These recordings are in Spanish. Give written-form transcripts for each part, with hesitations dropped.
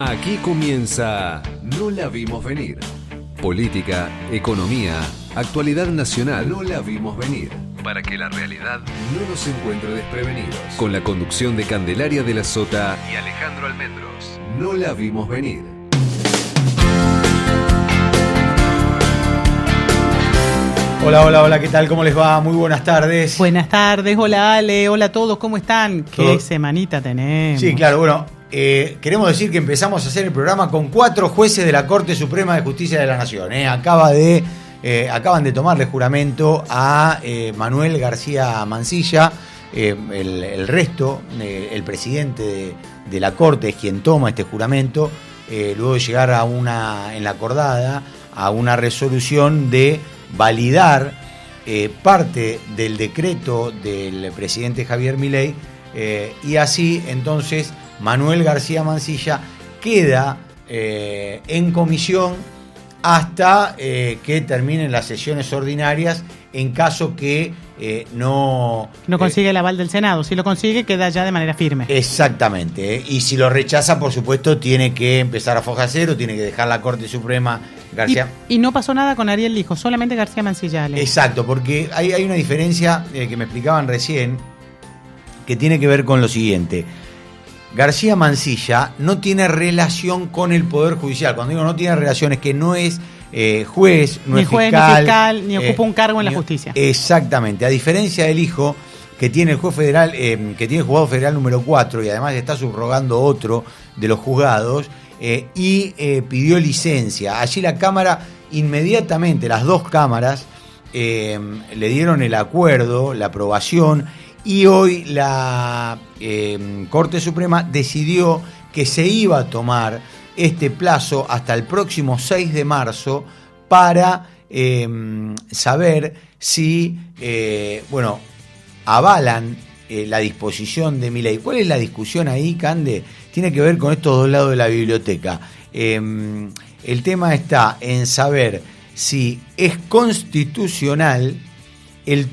Aquí comienza No la vimos venir. Política, economía, actualidad nacional. No la vimos venir. Para que la realidad no nos encuentre desprevenidos. Con la conducción de Candelaria de la Sota y Alejandro Almendros. No la vimos venir. Hola, ¿qué tal? ¿Cómo les va? Muy buenas tardes. Buenas tardes, hola Ale, hola a todos, ¿cómo están? ¿Todo? ¿Qué semanita tenemos? Sí, claro, bueno, queremos decir que empezamos a hacer el programa con 4 jueces de la Corte Suprema de Justicia de la Nación. Acaban de tomarle juramento a Manuel García Mansilla. El resto, el presidente de la Corte es quien toma este juramento, luego de llegar en la acordada a una resolución de validar parte del decreto del presidente Javier Milei, y así entonces Manuel García Mansilla queda en comisión hasta que terminen las sesiones ordinarias, en caso que no consigue el aval del Senado. Si lo consigue, queda ya de manera firme. Exactamente, y si lo rechaza, por supuesto, tiene que empezar a foja cero, tiene que dejar la Corte Suprema. García. Y no pasó nada con Ariel Lijo, solamente García Mansilla. Exacto, porque hay una diferencia que me explicaban recién, que tiene que ver con lo siguiente. García Mansilla no tiene relación con el Poder Judicial. Cuando digo no tiene relación, es que no es juez, no ni es juez, fiscal, ni fiscal, ni ocupa un cargo en la justicia. Exactamente, a diferencia del hijo, que tiene el juez federal, que tiene el juzgado federal número 4, y además está subrogando otro de los juzgados, y pidió licencia. Allí la Cámara, inmediatamente, las dos cámaras le dieron el acuerdo, la aprobación, y hoy la Corte Suprema decidió que se iba a tomar este plazo hasta el próximo 6 de marzo para saber si avalan la disposición de Milei. ¿Cuál es la discusión ahí, Cande? Tiene que ver con estos dos lados de la biblioteca. El tema está en saber si es constitucional el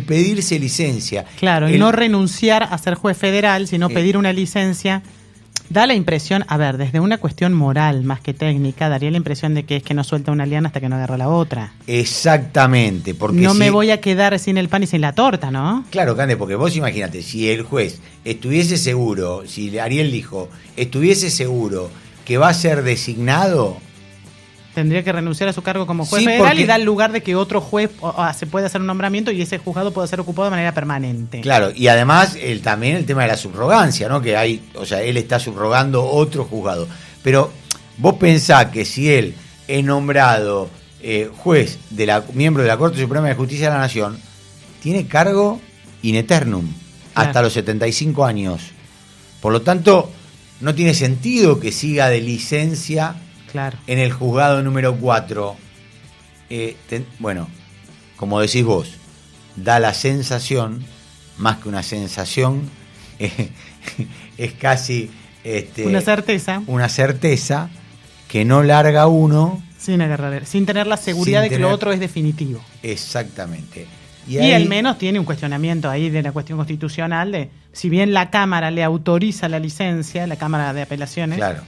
pedirse licencia. Claro, y no renunciar a ser juez federal, sino pedir una licencia. Da la impresión, desde una cuestión moral más que técnica, daría la impresión de que es que no suelta una liana hasta que no agarra la otra. Exactamente, porque no me voy a quedar sin el pan y sin la torta, ¿no? Claro, Cande, porque vos imagínate, si el juez estuviese seguro, si Ariel dijo, estuviese seguro que va a ser designado, tendría que renunciar a su cargo como juez federal y dar lugar de que otro juez se pueda hacer un nombramiento y ese juzgado pueda ser ocupado de manera permanente. Claro, y además también el tema de la subrogancia, ¿no? Que él está subrogando otro juzgado. Pero vos pensás que si él es nombrado juez miembro de la Corte Suprema de Justicia de la Nación, tiene cargo in eternum, hasta los 75 años. Por lo tanto, no tiene sentido que siga de licencia. Claro. En el juzgado número 4, como decís vos, da la sensación, más que una sensación, es casi una certeza que no larga uno sin tener la seguridad de que lo otro es definitivo. Exactamente. Y al menos tiene un cuestionamiento ahí de la cuestión constitucional de, si bien la Cámara le autoriza la licencia, la Cámara de Apelaciones, claro.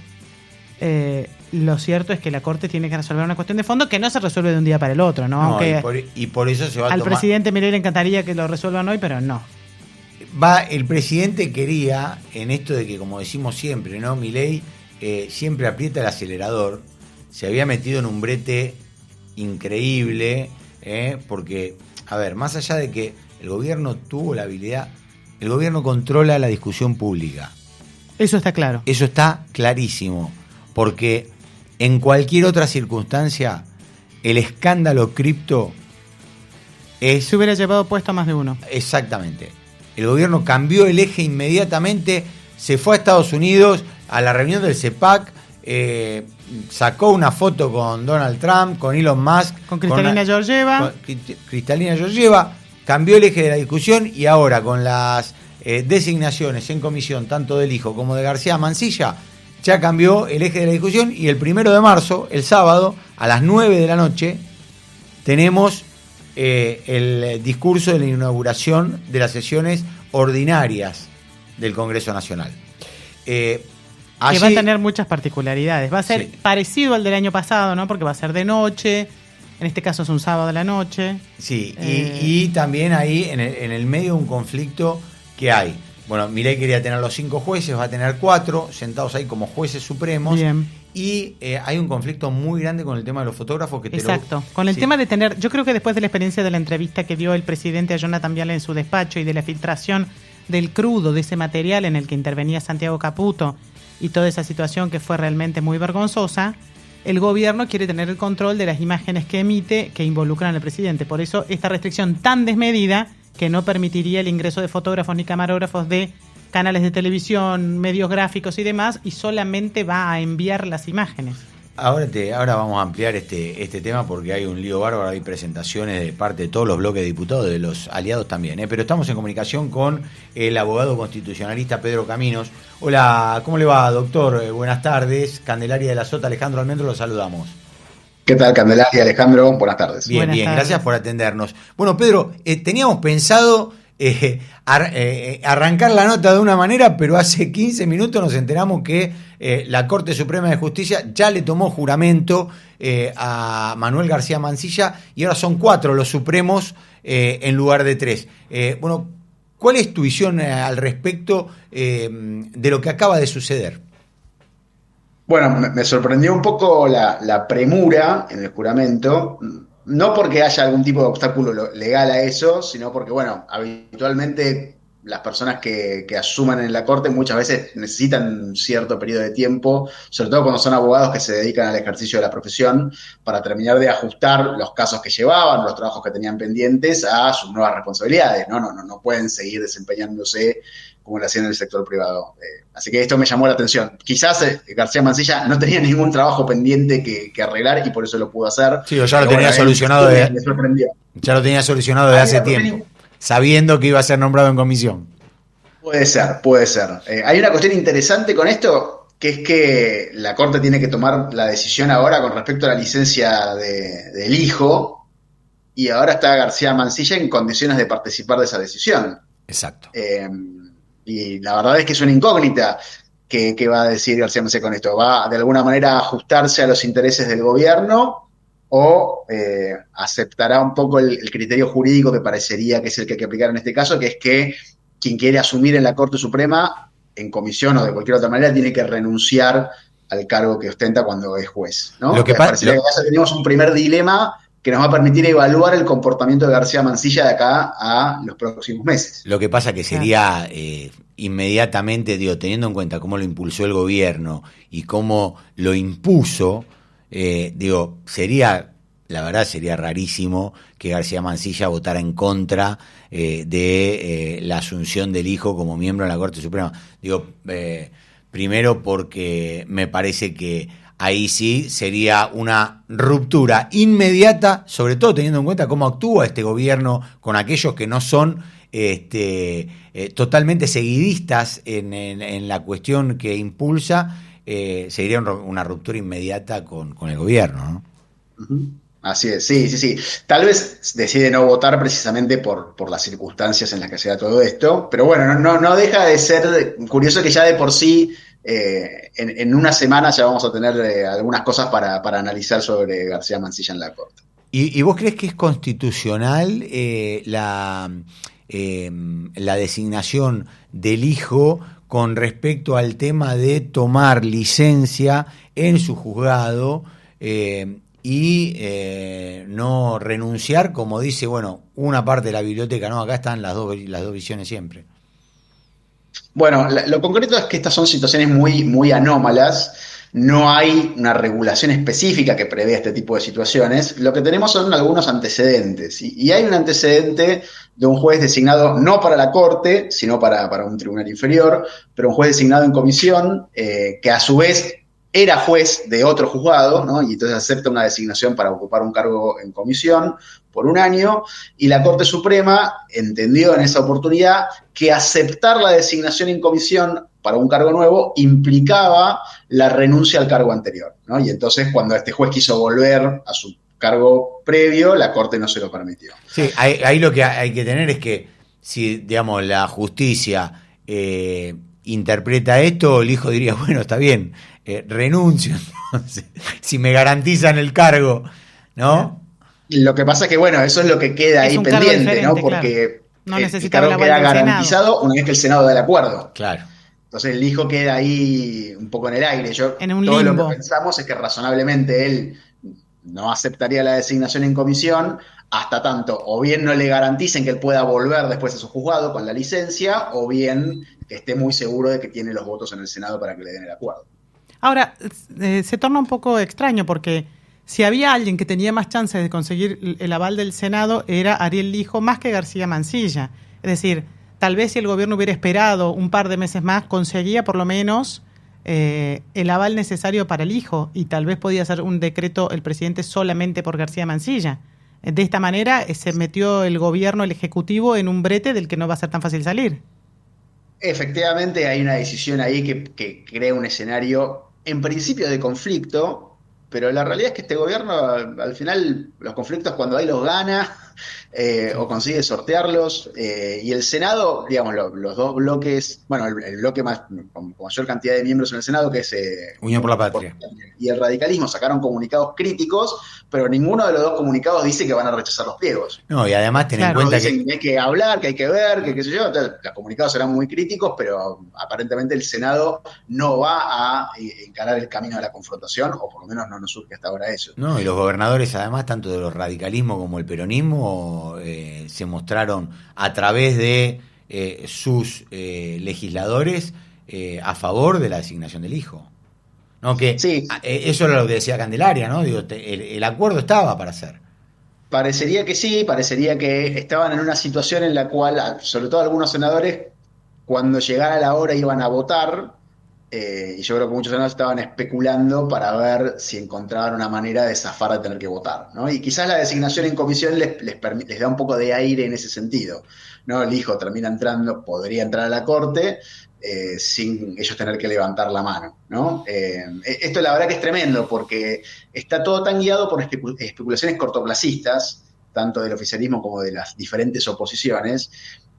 Lo cierto es que la Corte tiene que resolver una cuestión de fondo que no se resuelve de un día para el otro, ¿no? Aunque y por eso se va a al tomar. presidente Milei le encantaría que lo resuelvan hoy, pero no. El presidente quería, en esto de que, como decimos siempre, ¿no? Milei siempre aprieta el acelerador. Se había metido en un brete increíble, porque, más allá de que el gobierno tuvo la habilidad, el gobierno controla la discusión pública. Eso está claro. Eso está clarísimo, porque en cualquier otra circunstancia, el escándalo cripto se hubiera llevado puesto a más de uno. Exactamente. El gobierno cambió el eje inmediatamente, se fue a Estados Unidos a la reunión del CEPAC, sacó una foto con Donald Trump, con Elon Musk, con Cristalina Georgieva. Cristalina Georgieva, cambió el eje de la discusión, y ahora con las designaciones en comisión, tanto del hijo como de García Mansilla, ya cambió el eje de la discusión, y el 1 de marzo, el sábado, a las 9 de la noche, tenemos el discurso de la inauguración de las sesiones ordinarias del Congreso Nacional. que va a tener muchas particularidades. Va a ser parecido al del año pasado, ¿no? Porque va a ser de noche, en este caso es un sábado a la noche. Sí, y también ahí en el medio de un conflicto que hay. Bueno, Milei quería tener los 5 jueces, va a tener 4 sentados ahí como jueces supremos. Bien. Y hay un conflicto muy grande con el tema de los fotógrafos. Con el tema de tener, yo creo que después de la experiencia de la entrevista que dio el presidente a Jonathan Viale en su despacho y de la filtración del crudo de ese material en el que intervenía Santiago Caputo y toda esa situación que fue realmente muy vergonzosa, el gobierno quiere tener el control de las imágenes que emite que involucran al presidente. Por eso esta restricción tan desmedida que no permitiría el ingreso de fotógrafos ni camarógrafos de canales de televisión, medios gráficos y demás, y solamente va a enviar las imágenes. Ahora vamos a ampliar este tema porque hay un lío bárbaro, hay presentaciones de parte de todos los bloques de diputados, de los aliados también, pero estamos en comunicación con el abogado constitucionalista Pedro Caminos. Hola, ¿cómo le va, doctor? Buenas tardes. Candelaria de la Sota, Alejandro Almendro, lo saludamos. ¿Qué tal, Candelaria, Alejandro? Buenas tardes. Bien, gracias por atendernos. Bueno, Pedro, teníamos pensado arrancar la nota de una manera, pero hace 15 minutos nos enteramos que la Corte Suprema de Justicia ya le tomó juramento a Manuel García Mansilla y ahora son 4 los supremos en lugar de 3. Bueno, ¿cuál es tu visión al respecto de lo que acaba de suceder? Bueno, me sorprendió un poco la premura en el juramento. No porque haya algún tipo de obstáculo legal a eso, sino porque, bueno, habitualmente las personas que asuman en la Corte muchas veces necesitan un cierto periodo de tiempo, sobre todo cuando son abogados que se dedican al ejercicio de la profesión, para terminar de ajustar los casos que llevaban, los trabajos que tenían pendientes a sus nuevas responsabilidades. No pueden seguir desempeñándose como lo hacían en el sector privado. Así que esto me llamó la atención. Quizás García Mansilla no tenía ningún trabajo pendiente que arreglar y por eso lo pudo hacer. Sí, ya lo tenía solucionado me sorprendió. Ya lo tenía solucionado desde hace tiempo, sabiendo que iba a ser nombrado en comisión. Puede ser. Hay una cuestión interesante con esto, que es que la Corte tiene que tomar la decisión ahora con respecto a la licencia del hijo, y ahora está García Mansilla en condiciones de participar de esa decisión. Exacto. Y la verdad es que es una incógnita. ¿Qué va a decir García Mansilla con esto? ¿Va de alguna manera a ajustarse a los intereses del gobierno o aceptará un poco el criterio jurídico que parecería que es el que hay que aplicar en este caso, que es que quien quiere asumir en la Corte Suprema, en comisión o de cualquier otra manera, tiene que renunciar al cargo que ostenta cuando es juez, ¿no? Parecería que ya tenemos un primer dilema que nos va a permitir evaluar el comportamiento de García Mansilla de acá a los próximos meses. Lo que pasa que sería inmediatamente, teniendo en cuenta cómo lo impulsó el gobierno y cómo lo impuso, la verdad sería rarísimo que García Mansilla votara en contra de la asunción del hijo como miembro de la Corte Suprema. Primero porque me parece que ahí sí sería una ruptura inmediata, sobre todo teniendo en cuenta cómo actúa este gobierno con aquellos que no son totalmente seguidistas en la cuestión que impulsa. Sería una ruptura inmediata con el gobierno, ¿no? Uh-huh. Así es, sí. Tal vez decide no votar precisamente por las circunstancias en las que se da todo esto, pero bueno, no deja de ser curioso que ya de por sí en una semana ya vamos a tener algunas cosas para analizar sobre García Mansilla en la Corte. ¿Y vos crees que es constitucional la designación del hijo con respecto al tema de tomar licencia en su juzgado y no renunciar, como dice, una parte de la biblioteca? No, acá están las dos visiones siempre. Bueno, lo concreto es que estas son situaciones muy, muy anómalas. No hay una regulación específica que prevé este tipo de situaciones. Lo que tenemos son algunos antecedentes. Y hay un antecedente de un juez designado no para la Corte, sino para un tribunal inferior, pero un juez designado en comisión, que a su vez era juez de otro juzgado, ¿no? Y entonces acepta una designación para ocupar un cargo en comisión por un año, y la Corte Suprema entendió en esa oportunidad que aceptar la designación en comisión para un cargo nuevo implicaba la renuncia al cargo anterior, ¿no? Y entonces cuando este juez quiso volver a su cargo previo, la Corte no se lo permitió. Sí, ahí lo que hay que tener es que si, la justicia interpreta esto, el hijo diría, bueno, está bien, renuncio, entonces, si me garantizan el cargo, ¿no? Lo que pasa es que, bueno, eso es lo que queda Es ahí un cargo pendiente, ¿no? diferente, Porque no el necesitaba cargo el aval queda del garantizado una vez que el Senado da el acuerdo. Claro. Entonces el hijo queda ahí un poco en el aire. En un Todo limbo. lo que pensamos es que razonablemente él no aceptaría la designación en comisión hasta tanto o bien no le garanticen que él pueda volver después a su juzgado con la licencia, o bien que esté muy seguro de que tiene los votos en el Senado para que le den el acuerdo. Ahora, se torna un poco extraño porque si había alguien que tenía más chances de conseguir el aval del Senado era Ariel Lijo más que García Mansilla. Es decir, tal vez si el gobierno hubiera esperado un par de meses más, conseguía por lo menos el aval necesario para el hijo, y tal vez podía hacer un decreto el presidente solamente por García Mansilla. De esta manera se metió el gobierno, el ejecutivo, en un brete del que no va a ser tan fácil salir. Efectivamente, hay una decisión ahí que crea un escenario en principio de conflicto, pero la realidad es que este gobierno, al final, los conflictos cuando hay los gana o consigue sortearlos, y el Senado, digamos, los dos bloques, bueno, el bloque más con mayor cantidad de miembros en el Senado, que es Unión por la Patria, y el radicalismo, sacaron comunicados críticos, pero ninguno de los dos comunicados dice que van a rechazar los pliegos. No, y además ten en Claro. cuenta Dicen que hay que hablar, que hay que ver, que qué sé yo. Entonces, los comunicados serán muy críticos, pero aparentemente el Senado no va a encarar el camino de la confrontación, o por lo menos no nos surge hasta ahora eso. No, y los gobernadores, además, tanto de los radicalismo como el peronismo, se mostraron a través de sus legisladores a favor de la designación del hijo. ¿No? Que Sí. Eso era lo que decía Candelaria, ¿no? Digo, el acuerdo estaba para hacer. Parecería que sí, parecería que estaban en una situación en la cual, sobre todo algunos senadores, cuando llegara la hora iban a votar, y yo creo que muchos senadores estaban especulando para ver si encontraban una manera de zafar de tener que votar, ¿no? Y quizás la designación en comisión les da un poco de aire en ese sentido, ¿no? El hijo termina entrando, podría entrar a la corte sin ellos tener que levantar la mano, ¿no? Esto la verdad que es tremendo, porque está todo tan guiado por especulaciones cortoplacistas, tanto del oficialismo como de las diferentes oposiciones,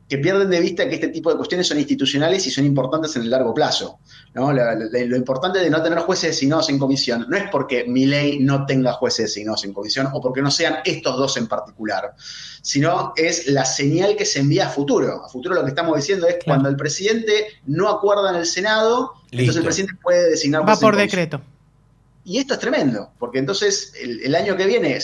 que pierden de vista que este tipo de cuestiones son institucionales y son importantes en el largo plazo, ¿no? Lo importante de no tener jueces designados en comisión no es porque Milei no tenga jueces designados en comisión o porque no sean estos dos en particular, sino es la señal que se envía a futuro. A futuro lo que estamos diciendo es cuando el presidente no acuerda en el Senado, entonces el presidente puede designar Va jueces por en comisión. decreto. Y esto es tremendo, porque entonces el año que viene,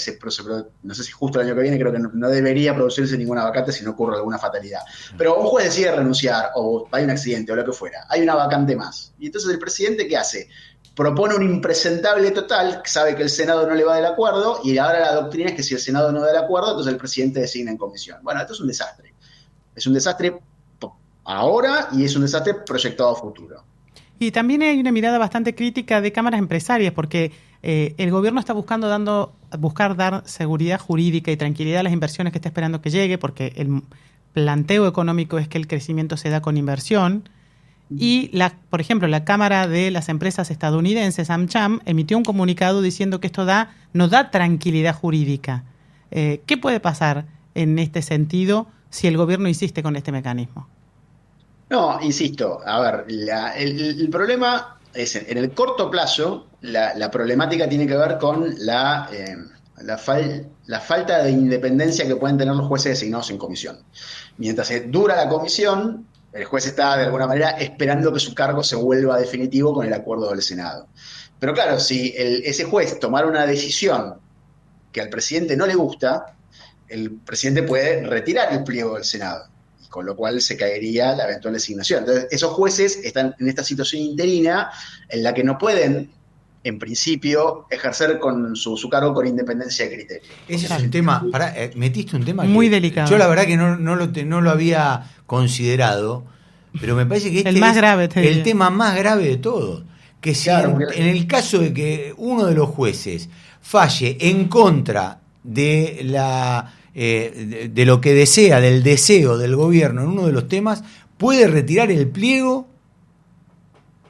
no sé si justo el año que viene, creo que no debería producirse ninguna vacante si no ocurre alguna fatalidad. Pero un juez decide renunciar, o hay un accidente, o lo que fuera, hay una vacante más. Y entonces el presidente, ¿qué hace? Propone un impresentable total, sabe que el Senado no le va del acuerdo, y ahora la doctrina es que si el Senado no da el acuerdo, entonces el presidente designa en comisión. Bueno, esto es un desastre. Es un desastre ahora y es un desastre proyectado a futuro. Y también hay una mirada bastante crítica de cámaras empresarias, porque el gobierno está buscar dar seguridad jurídica y tranquilidad a las inversiones que está esperando que llegue, porque el planteo económico es que el crecimiento se da con inversión. Y, por ejemplo, la Cámara de las Empresas Estadounidenses, AmCham, emitió un comunicado diciendo que esto no da tranquilidad jurídica. ¿Qué puede pasar en este sentido si el gobierno insiste con este mecanismo? No, insisto, a ver, el problema es, en el corto plazo, la problemática tiene que ver con la falta de independencia que pueden tener los jueces designados en comisión. Mientras dura la comisión, el juez está de alguna manera esperando que su cargo se vuelva definitivo con el acuerdo del Senado. Pero claro, si ese juez tomara una decisión que al presidente no le gusta, el presidente puede retirar el pliego del Senado, con lo cual se caería la eventual designación. Entonces, esos jueces están en esta situación interina en la que no pueden, en principio, ejercer con su cargo con independencia de criterio. Ese es un tema, metiste un tema muy que delicado. Yo la verdad que no lo había considerado, pero me parece que este más grave, es el tema más grave de todos. Que si en el caso de que uno de los jueces falle en contra de de lo que desea, del deseo del gobierno en uno de los temas, puede retirar el pliego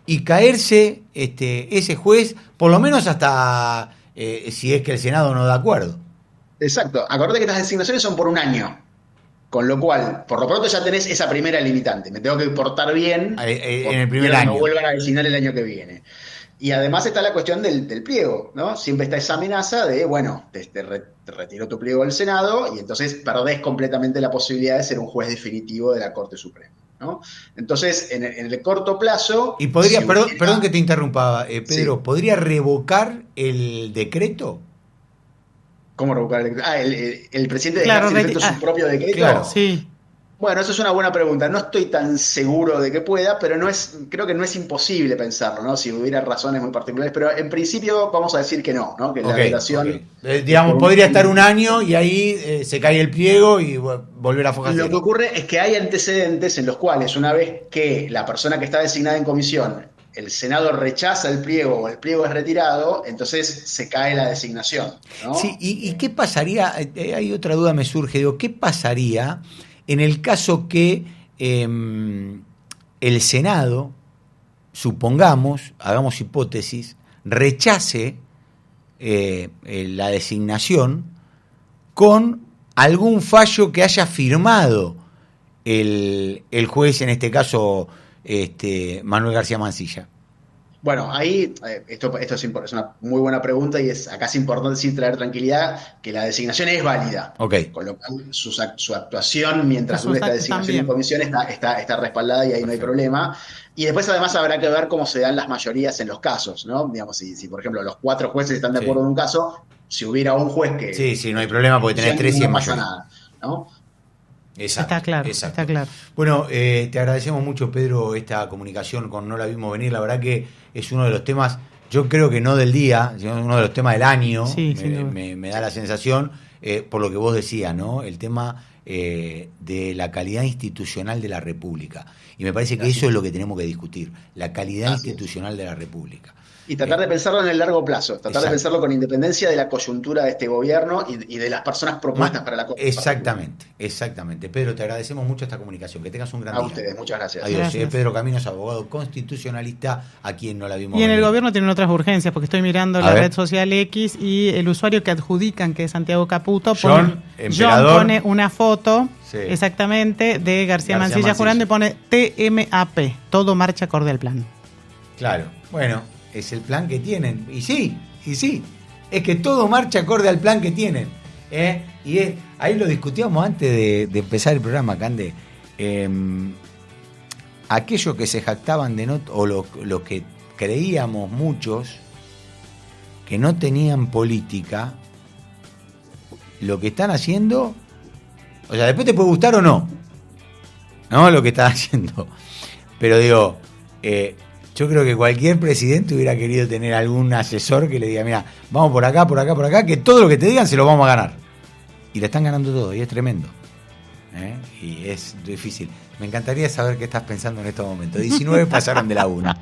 y caerse ese juez, por lo menos hasta si es que el Senado no da acuerdo. Exacto. Acordate que estas designaciones son por un año. Con lo cual, por lo pronto ya tenés esa primera limitante. Me tengo que portar bien En el porque primer quiero que año. me vuelvan a designar el año que viene. Y además está la cuestión del pliego, ¿no? Siempre está esa amenaza de, bueno, te retiro tu pliego del Senado y entonces perdés completamente la posibilidad de ser un juez definitivo de la Corte Suprema, ¿no? Entonces, en el corto plazo, Y si podría, perdón que hubiera... te interrumpa, Sí, Pedro, ¿podría revocar el decreto? ¿cómo revocar el decreto? Ah, el presidente Claro, dejar sin efecto su propio Claro. decreto. sí. Bueno, eso es una buena pregunta. No estoy tan seguro de que pueda, pero creo que no es imposible pensarlo, ¿no? Si hubiera razones muy particulares, pero en principio vamos a decir que no, ¿no? Que la Ok, ok. duración es por Digamos, un podría estar un año. año y ahí se cae el pliego y volver a foja Lo que cero. ocurre es que hay antecedentes en los cuales, una vez que la persona que está designada en comisión, el Senado rechaza el pliego o el pliego es retirado, entonces se cae la designación, Sí, ¿no? y qué pasaría? Hay otra duda me surge, digo, ¿qué pasaría en el caso que el Senado, supongamos, hagamos hipótesis, rechace la designación con algún fallo que haya firmado el juez, en este caso Manuel García Mansilla? Bueno, ahí esto es una muy buena pregunta y acá es importante sí traer tranquilidad que la designación es válida. Ok, Con lo cual su actuación mientras Sus dure esta actos designación en también. comisión está respaldada y ahí no hay perfecto. problema. Y después además habrá que ver cómo se dan las mayorías en los casos, ¿no? Digamos, si por ejemplo los 4 jueces están de Sí, acuerdo en un caso, si hubiera un juez sí, que sí, no hay estuviera problema en porque tenés comisión, 3 y es no pasa mayoría. nada, ¿no? Está Exacto, claro, está exacto. claro. Bueno, te agradecemos mucho, Pedro, esta comunicación con No la vimos venir. La verdad que es uno de los temas, yo creo que no del día, sino uno de los temas del año, Sí, sin duda. me da la sensación, por lo que vos decías, ¿no? El tema de la calidad institucional de la República. Y me parece que Así eso es es. lo que tenemos que discutir, la calidad Así es. institucional de la República. Y tratar Eh, de pensarlo en el largo plazo, tratar de exacto. pensarlo con independencia de la coyuntura de este gobierno y de las personas propuestas para la Corte en particular. Exactamente, exactamente. Pedro, te agradecemos mucho esta comunicación. Que tengas un gran A día. ustedes, muchas gracias. Adiós. Gracias. Pedro Caminos, abogado constitucionalista, a quien no la vimos Y en el venir. gobierno tienen otras urgencias, porque estoy mirando A la ver. red social X y el usuario que adjudican, que es Santiago Caputo, John, John emperador. pone una foto Sí. exactamente de García García Mansilla Mansilla. jurando y pone TMAP, todo marcha acorde al plan. Claro, bueno, es el plan que tienen. Y sí, es que todo marcha acorde al plan que tienen. Ahí lo discutíamos antes de empezar el programa, Cande. Aquellos que se jactaban de no, o los que creíamos muchos que no tenían política, lo que están haciendo, o sea, después te puede gustar o no, ¿no? Lo que están haciendo. Pero digo, yo creo que cualquier presidente hubiera querido tener algún asesor que le diga, mira, vamos por acá, por acá, por acá, que todo lo que te digan se lo vamos a ganar. Y le están ganando todo, y es tremendo. Y es difícil. Me encantaría saber qué estás pensando en estos momentos. 19 pasaron de la 1.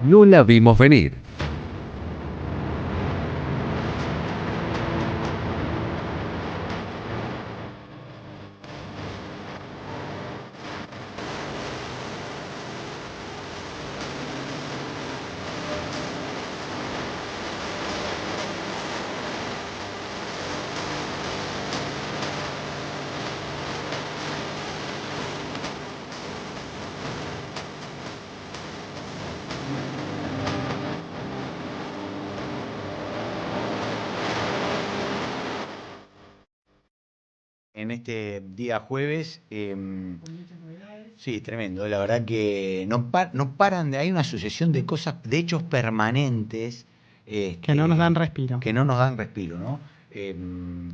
No la vimos venir. En este día jueves, sí, tremendo. La verdad que no paran de. Hay una sucesión de cosas, de hechos permanentes. Que no nos dan respiro. Que no nos dan respiro, ¿no?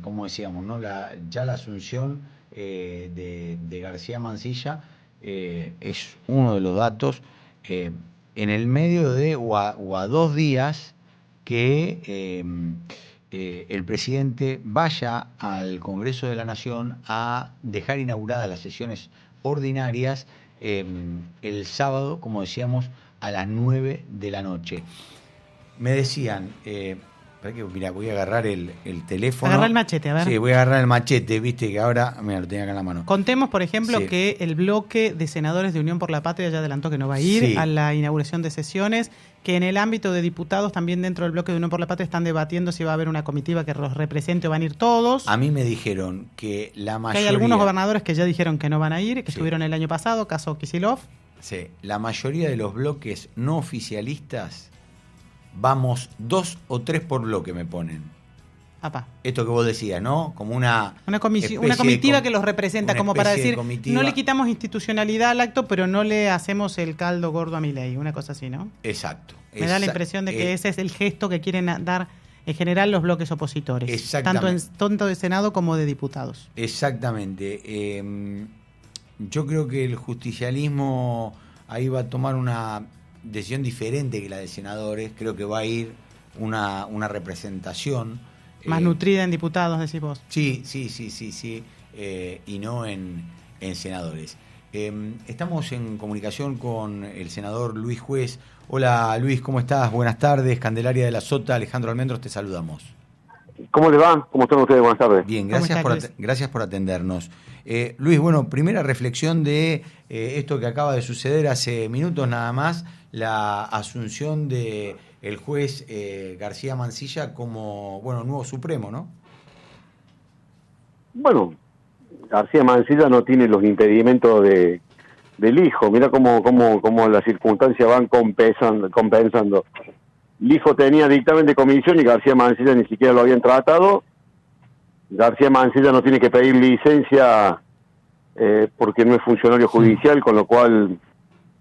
Como decíamos, ¿no? Ya la asunción de García Mansilla es uno de los datos en el medio de o a 2 días que el presidente vaya al Congreso de la Nación a dejar inauguradas las sesiones ordinarias el sábado, como decíamos, a las 9 de la noche. Me decían, Mira, voy a agarrar el teléfono. Agarra el machete, a ver. Sí, voy a agarrar el machete, viste que ahora, mira, lo tenía acá en la mano. Contemos, por ejemplo, Sí. que el bloque de senadores de Unión por la Patria ya adelantó que no va a ir Sí. a la inauguración de sesiones, que en el ámbito de diputados también dentro del bloque de Unión por la Patria están debatiendo si va a haber una comitiva que los represente o van a ir todos. A mí me dijeron que la Que mayoría... hay algunos gobernadores que ya dijeron que no van a ir, que Sí. estuvieron el año pasado, caso Kicillof. Sí, la mayoría de los bloques no oficialistas vamos 2 o 3 por bloque, me ponen. Apá. Esto que vos decías, ¿no? Como una Una especie comitiva de que los representa, una como para especie de decir, comitiva. no le quitamos institucionalidad al acto, pero no le hacemos el caldo gordo a Milei, una cosa así, ¿no? Exacto. Me da la impresión de que ese es el gesto que quieren dar en general los bloques opositores, Exactamente. tanto de Senado como de diputados. Exactamente. Yo creo que el justicialismo ahí va a tomar una decisión diferente que la de senadores. Creo que va a ir una representación Más nutrida en diputados, decís vos. Sí, y no en senadores. Estamos en comunicación con el senador Luis Juez. Hola Luis, ¿cómo estás? Buenas tardes. Candelaria de la Sota, Alejandro Almendros, te saludamos. ¿Cómo le va? ¿Cómo están ustedes? Buenas tardes. Bien, ¿Cómo gracias estás, Luis? gracias por atendernos. Luis, bueno, primera reflexión de esto que acaba de suceder hace minutos nada más, la asunción de el juez García Mansilla como, nuevo supremo, ¿no? Bueno, García Mansilla no tiene los impedimentos del hijo. Mira cómo las circunstancias van compensando. El hijo tenía dictamen de comisión y García Mansilla ni siquiera lo habían tratado. García Mansilla no tiene que pedir licencia porque no es funcionario judicial, con lo cual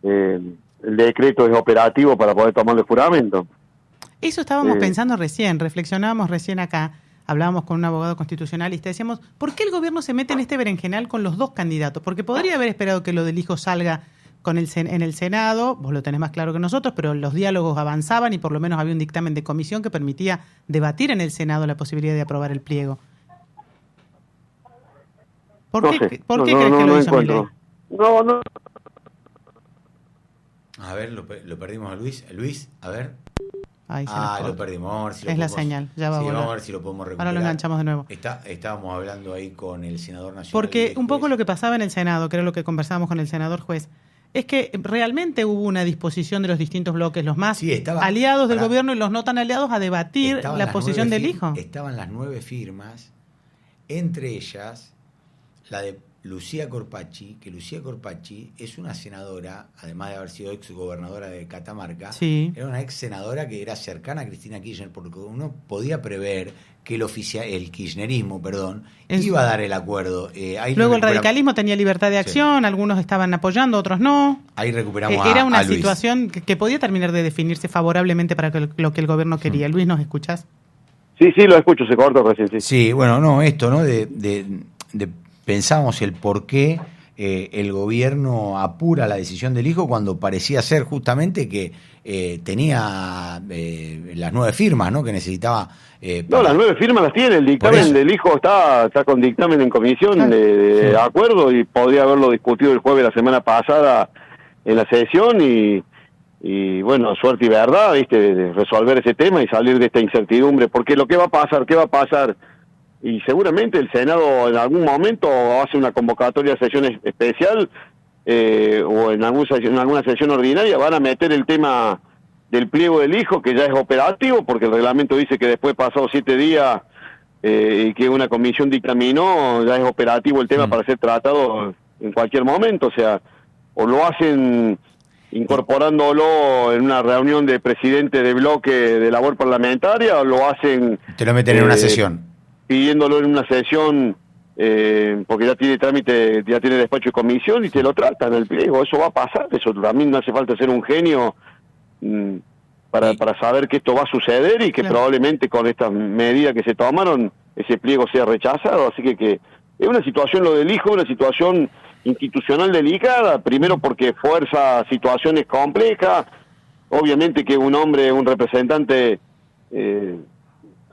el decreto es operativo para poder tomar el juramento. Eso estábamos pensando recién, reflexionábamos recién acá, hablábamos con un abogado constitucionalista, decíamos, ¿por qué el gobierno se mete en este berenjenal con los dos candidatos? Porque podría haber esperado que lo del hijo salga en el Senado, vos lo tenés más claro que nosotros, pero los diálogos avanzaban y por lo menos había un dictamen de comisión que permitía debatir en el Senado la posibilidad de aprobar el pliego. ¿Por qué crees que lo hizo Milei? No. A ver, lo perdimos a Luis. Luis, a ver. Ahí se nos corta. Lo perdimos. Vamos a ver si Es la señal, ya va a volver. Vamos a ver si lo podemos recuperar. Ahora lo enganchamos de nuevo. Estábamos hablando ahí con el senador nacional. Porque un poco lo que pasaba en el Senado, que era lo que conversábamos con el senador juez, es que realmente hubo una disposición de los distintos bloques, los más aliados del gobierno y los no tan aliados, a debatir la posición del hijo. Estaban las 9 firmas, entre ellas la de Lucía Corpacci, que Lucía Corpacci es una senadora, además de haber sido ex gobernadora de Catamarca, sí. Era una ex senadora que era cercana a Cristina Kirchner, porque uno podía prever que el kirchnerismo, iba a dar el acuerdo. Luego el radicalismo tenía libertad de acción, sí. Algunos estaban apoyando, otros no. Ahí recuperamos Era una a Luis. situación que podía terminar de definirse favorablemente para lo que el gobierno quería. Luis, ¿nos escuchás? Sí, lo escucho, se cortó recién. Sí, sí, esto, ¿no? De pensamos el por qué el gobierno apura la decisión del hijo cuando parecía ser justamente que tenía las 9 firmas, ¿no? Que necesitaba. No, las 9 firmas las tiene. El dictamen del hijo está con dictamen en comisión de acuerdo y podría haberlo discutido el jueves de la semana pasada en la sesión y bueno, suerte y verdad, ¿viste? De resolver ese tema y salir de esta incertidumbre. Porque lo que va a pasar, ¿qué va a pasar? Y seguramente el Senado en algún momento hace una convocatoria de sesión especial o en alguna sesión ordinaria van a meter el tema del pliego del hijo, que ya es operativo, porque el reglamento dice que después pasados 7 días y que una comisión dictaminó, ya es operativo el tema para ser tratado en cualquier momento. O sea, o lo hacen incorporándolo en una reunión de presidente de bloque de labor parlamentaria, o lo hacen... Te lo meten en una sesión. Pidiéndolo en una sesión, porque ya tiene trámite, ya tiene despacho de comisión y te lo tratan el pliego. Eso va a pasar, eso también no hace falta ser un genio para saber que esto va a suceder y que probablemente con estas medidas que se tomaron ese pliego sea rechazado. Así que es una situación, lo del hijo, una situación institucional delicada, primero porque fuerza situaciones complejas, obviamente que un hombre, un representante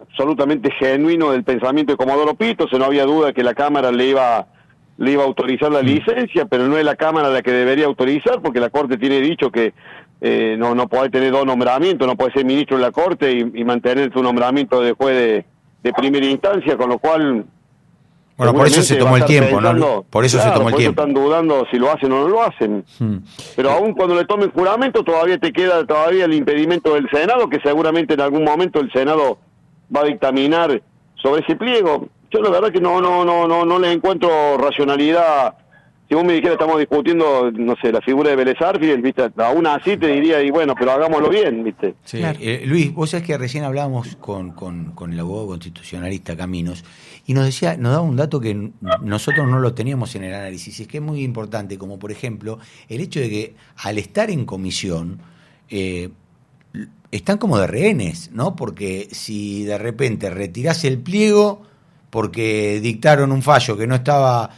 absolutamente genuino del pensamiento de Comodoro Pito, no había duda que la Cámara le iba a autorizar la licencia, pero no es la Cámara la que debería autorizar, porque la Corte tiene dicho que no podés tener dos nombramientos, no podés ser ministro de la Corte y mantener tu nombramiento de juez de primera instancia, con lo cual... Bueno, por eso se tomó el tiempo, ¿no? Por eso se tomó el tiempo. Están dudando si lo hacen o no lo hacen. Pero aún cuando le tomen juramento, todavía te queda el impedimento del Senado, que seguramente en algún momento el Senado va a dictaminar sobre ese pliego. Yo la verdad que no le encuentro racionalidad. Si vos me dijeras, estamos discutiendo, no sé, la figura de Vélez Arfield, ¿viste? Aún así te diría, y bueno, pero hagámoslo bien, ¿viste? Sí. Claro. Luis, vos sabés que recién hablábamos con el abogado constitucionalista Caminos, y nos daba un dato que nosotros no lo teníamos en el análisis, y es que es muy importante, como por ejemplo, el hecho de que al estar en comisión, están como de rehenes, ¿no? Porque si de repente retirás el pliego porque dictaron un fallo que no estaba...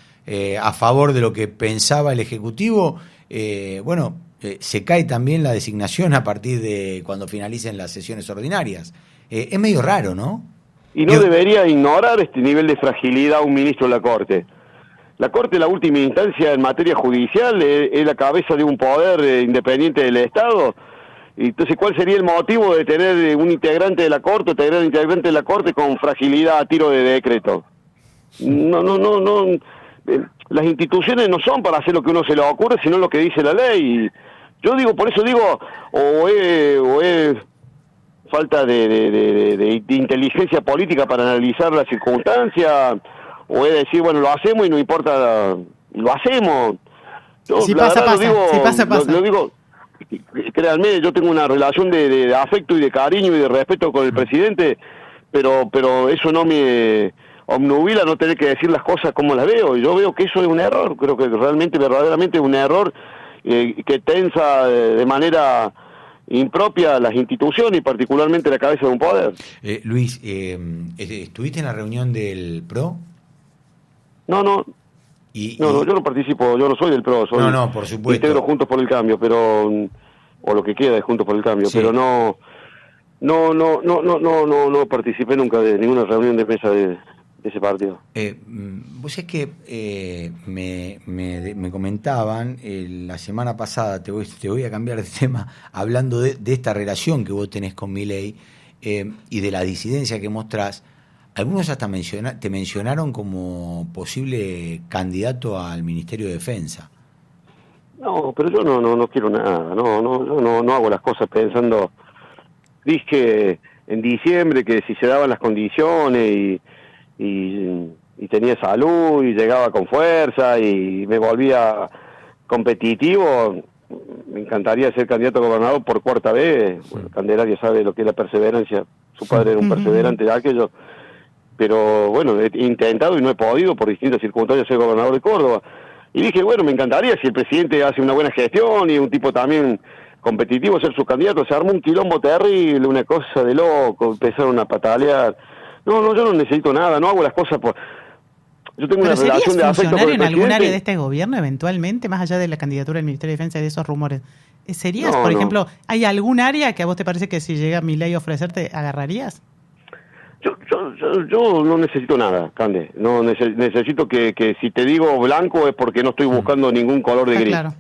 a favor de lo que pensaba el Ejecutivo, se cae también la designación a partir de cuando finalicen las sesiones ordinarias. Es medio raro, ¿no? Y no debería ignorar este nivel de fragilidad un ministro de la Corte. La Corte, en la última instancia en materia judicial, es la cabeza de un poder independiente del Estado. Y entonces, ¿cuál sería el motivo de tener un integrante de la Corte, tener un integrante de la Corte con fragilidad a tiro de decreto? No. Las instituciones no son para hacer lo que uno se le ocurre, sino lo que dice la ley. Yo digo, por eso digo, o es falta de inteligencia política para analizar las circunstancias, o es decir, bueno, lo hacemos y no importa, lo hacemos. Yo, si pasa, pasa. Lo digo, créanme, yo tengo una relación de afecto y de cariño y de respeto con el presidente, pero eso no me obnubila no tener que decir las cosas como las veo. Yo veo que eso es un error, creo que verdaderamente es un error que tensa de manera impropia las instituciones y particularmente la cabeza de un poder. Luis, ¿estuviste en la reunión del PRO? No, yo no participo, yo no soy del PRO, soy por supuesto. Integro Juntos por el Cambio, pero o lo que queda de Juntos por el Cambio, sí. Pero no participé nunca de ninguna reunión de mesa de ese partido. Vos sabés que me comentaban la semana pasada, te voy a cambiar de tema, hablando de esta relación que vos tenés con Milei y de la disidencia que mostrás. Algunos hasta te mencionaron como posible candidato al Ministerio de Defensa. No, pero yo no quiero nada, no hago las cosas pensando. Dije en diciembre que si se daban las condiciones y tenía salud y llegaba con fuerza y me volvía competitivo, me encantaría ser candidato a gobernador por cuarta vez. Bueno, Candelaria sabe lo que es la perseverancia, su padre era un perseverante de aquello, pero bueno, he intentado y no he podido por distintas circunstancias ser gobernador de Córdoba. Y dije, bueno, me encantaría si el presidente hace una buena gestión y un tipo también competitivo ser su candidato. Se armó un quilombo terrible, una cosa de loco, empezaron a patalear. No, yo no necesito nada, no hago las cosas por... Yo tengo una relación de afecto con el presidente. ¿En algún área de este gobierno eventualmente, más allá de la candidatura del Ministerio de Defensa y de esos rumores? ¿Serías, por ejemplo, hay algún área que a vos te parece que si llega Milei a ofrecerte, agarrarías? Yo no necesito nada, Cande. No necesito que si te digo blanco es porque no estoy buscando ningún color de gris. Claro.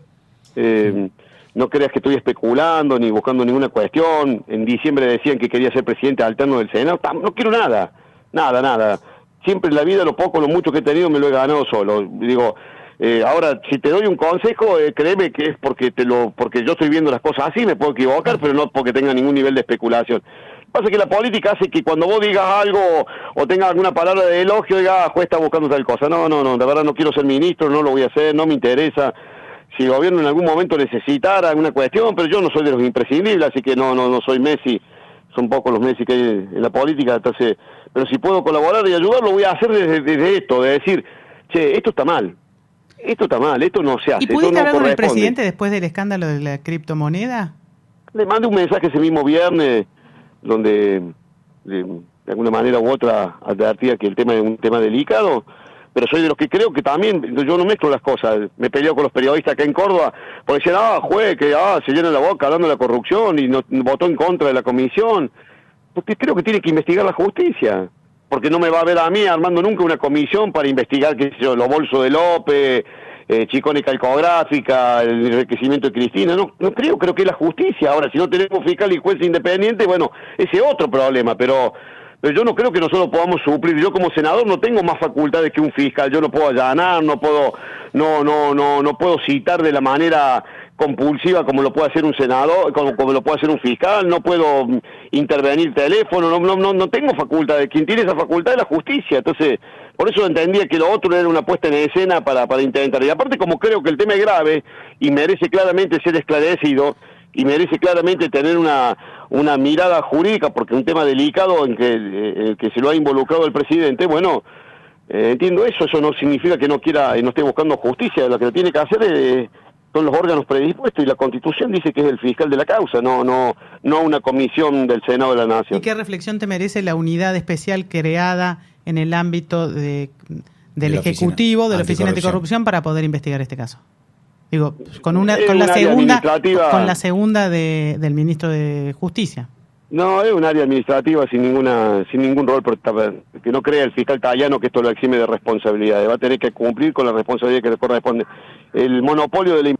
No creas que estoy especulando ni buscando ninguna cuestión. En diciembre decían que quería ser presidente alterno del Senado. No quiero nada. Siempre en la vida lo poco, lo mucho que he tenido me lo he ganado solo. Digo, ahora, si te doy un consejo, créeme que es porque yo estoy viendo las cosas así, me puedo equivocar, pero no porque tenga ningún nivel de especulación. Pasa que la política hace que cuando vos digas algo o tengas alguna palabra de elogio, digas, juez está buscando tal cosa. No, de verdad no quiero ser ministro, no lo voy a hacer, no me interesa. Si el gobierno en algún momento necesitara alguna cuestión, pero yo no soy de los imprescindibles, así que no soy Messi, son pocos los Messi que hay en la política, entonces, pero si puedo colaborar y ayudar, lo voy a hacer desde esto, de decir, che, esto está mal, esto no se hace. ¿Y pudiste hablar con el presidente después del escándalo de la criptomoneda? Le mandé un mensaje ese mismo viernes, donde de alguna manera u otra advertía que el tema es un tema delicado, pero soy de los que creo que también, yo no mezclo las cosas, me peleo con los periodistas acá en Córdoba, porque decían, juez, que se llena la boca hablando de la corrupción y no votó en contra de la comisión, porque creo que tiene que investigar la justicia, porque no me va a ver a mí armando nunca una comisión para investigar, qué sé yo, los bolsos de López, Chicone Calcográfica, el enriquecimiento de Cristina. No creo que es la justicia. Ahora, si no tenemos fiscal y juez independiente, bueno, ese es otro problema, pero yo no creo que nosotros podamos suplir. Yo como senador no tengo más facultades que un fiscal. Yo no puedo allanar, no puedo citar de la manera compulsiva como lo puede hacer un senador, como lo puede hacer un fiscal. No puedo intervenir teléfono. No tengo facultades. Quien tiene esa facultad es la justicia. Entonces, por eso entendía que lo otro era una puesta en escena para intentar. Y aparte, como creo que el tema es grave y merece claramente ser esclarecido, y merece claramente tener una mirada jurídica, porque es un tema delicado en que se lo ha involucrado el presidente, bueno, entiendo eso no significa que no esté buscando justicia. Lo que tiene que hacer son los órganos predispuestos, y la Constitución dice que es el fiscal de la causa, no una comisión del Senado de la Nación. ¿Y qué reflexión te merece la unidad especial creada en el ámbito del Ejecutivo, de la Oficina Anticorrupción, para poder investigar este caso? Digo, con la segunda del ministro de Justicia. No, es un área administrativa sin ningún rol, que no crea el fiscal Tayano que esto lo exime de responsabilidad. Va a tener que cumplir con la responsabilidad que le corresponde. El monopolio de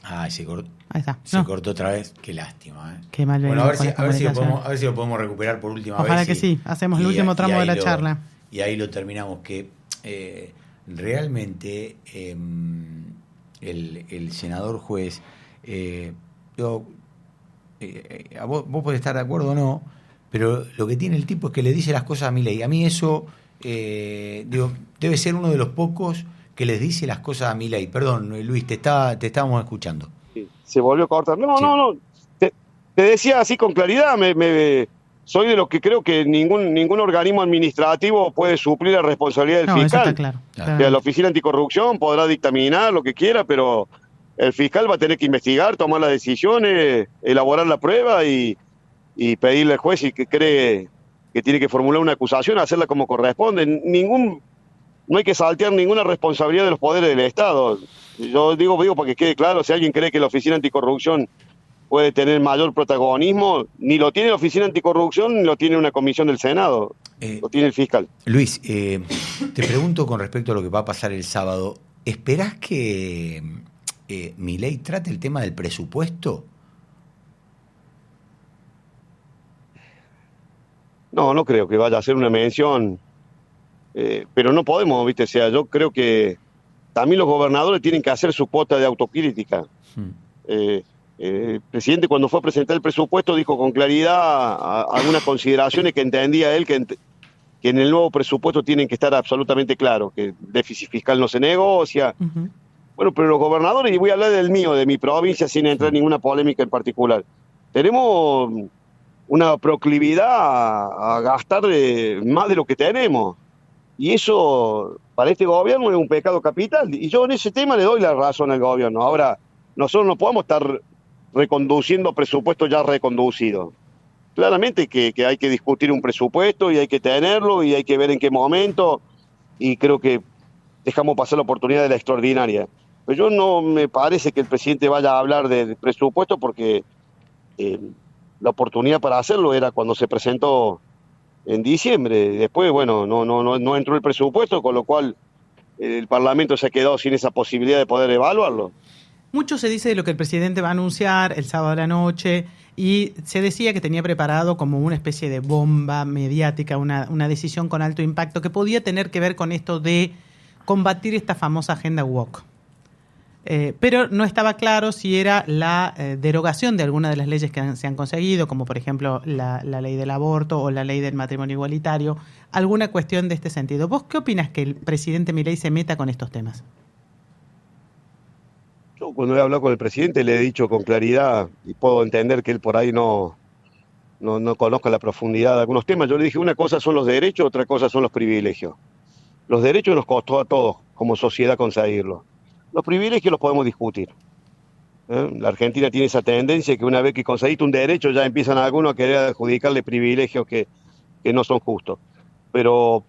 la... Se cortó. Ahí está. Se cortó otra vez. Qué lástima. Qué mal. Bueno, a ver si lo podemos recuperar por última vez. Ojalá que sí. Hacemos el último tramo de la charla. Y ahí lo terminamos. Que realmente el senador juez, vos podés estar de acuerdo o no, pero lo que tiene el tipo es que le dice las cosas a Milei. A mí eso, debe ser uno de los pocos que les dice las cosas a Milei. Perdón, Luis, te estábamos escuchando. Sí, se volvió a cortar. No. Te decía así con claridad, soy de los que creo que ningún organismo administrativo puede suplir la responsabilidad del fiscal. Eso está claro. O sea, la Oficina Anticorrupción podrá dictaminar lo que quiera, pero el fiscal va a tener que investigar, tomar las decisiones, elaborar la prueba y pedirle al juez si cree que tiene que formular una acusación, hacerla como corresponde. No hay que saltear ninguna responsabilidad de los poderes del Estado. Yo digo para que quede claro, si alguien cree que la Oficina Anticorrupción puede tener mayor protagonismo, ni lo tiene la Oficina Anticorrupción, ni lo tiene una comisión del Senado, lo tiene el fiscal. Luis, te pregunto con respecto a lo que va a pasar el sábado, ¿esperás que Milei trate el tema del presupuesto? No creo que vaya a hacer una mención, pero no podemos, ¿viste? O sea, yo creo que también los gobernadores tienen que hacer su cuota de autocrítica. El presidente, cuando fue a presentar el presupuesto, dijo con claridad algunas consideraciones que entendía él que en el nuevo presupuesto tienen que estar absolutamente claros, que el déficit fiscal no se negocia. Uh-huh. Bueno, pero los gobernadores, y voy a hablar del mío, de mi provincia, sin entrar en ninguna polémica en particular, tenemos una proclividad a gastar más de lo que tenemos. Y eso, para este gobierno, es un pecado capital. Y yo en ese tema le doy la razón al gobierno. Ahora, nosotros no podemos estar reconduciendo presupuestos ya reconducidos. Claramente que hay que discutir un presupuesto y hay que tenerlo y hay que ver en qué momento, y creo que dejamos pasar la oportunidad de la extraordinaria. Pero yo no me parece que el presidente vaya a hablar de presupuesto, porque la oportunidad para hacerlo era cuando se presentó en diciembre. Después, bueno, no entró el presupuesto, con lo cual el Parlamento se ha quedado sin esa posibilidad de poder evaluarlo. Mucho se dice de lo que el presidente va a anunciar el sábado a la noche, y se decía que tenía preparado como una especie de bomba mediática, una decisión con alto impacto que podía tener que ver con esto de combatir esta famosa agenda woke. Pero no estaba claro si era la derogación de alguna de las leyes que se han conseguido, como por ejemplo la ley del aborto o la ley del matrimonio igualitario, alguna cuestión de este sentido. ¿Vos qué opinas que el presidente Milei se meta con estos temas? Yo cuando he hablado con el presidente le he dicho con claridad, y puedo entender que él por ahí no conozca la profundidad de algunos temas. Yo le dije, una cosa son los derechos, otra cosa son los privilegios. Los derechos nos costó a todos como sociedad conseguirlos. Los privilegios los podemos discutir. La Argentina tiene esa tendencia que una vez que conseguiste un derecho ya empiezan algunos a querer adjudicarle privilegios que no son justos. Pero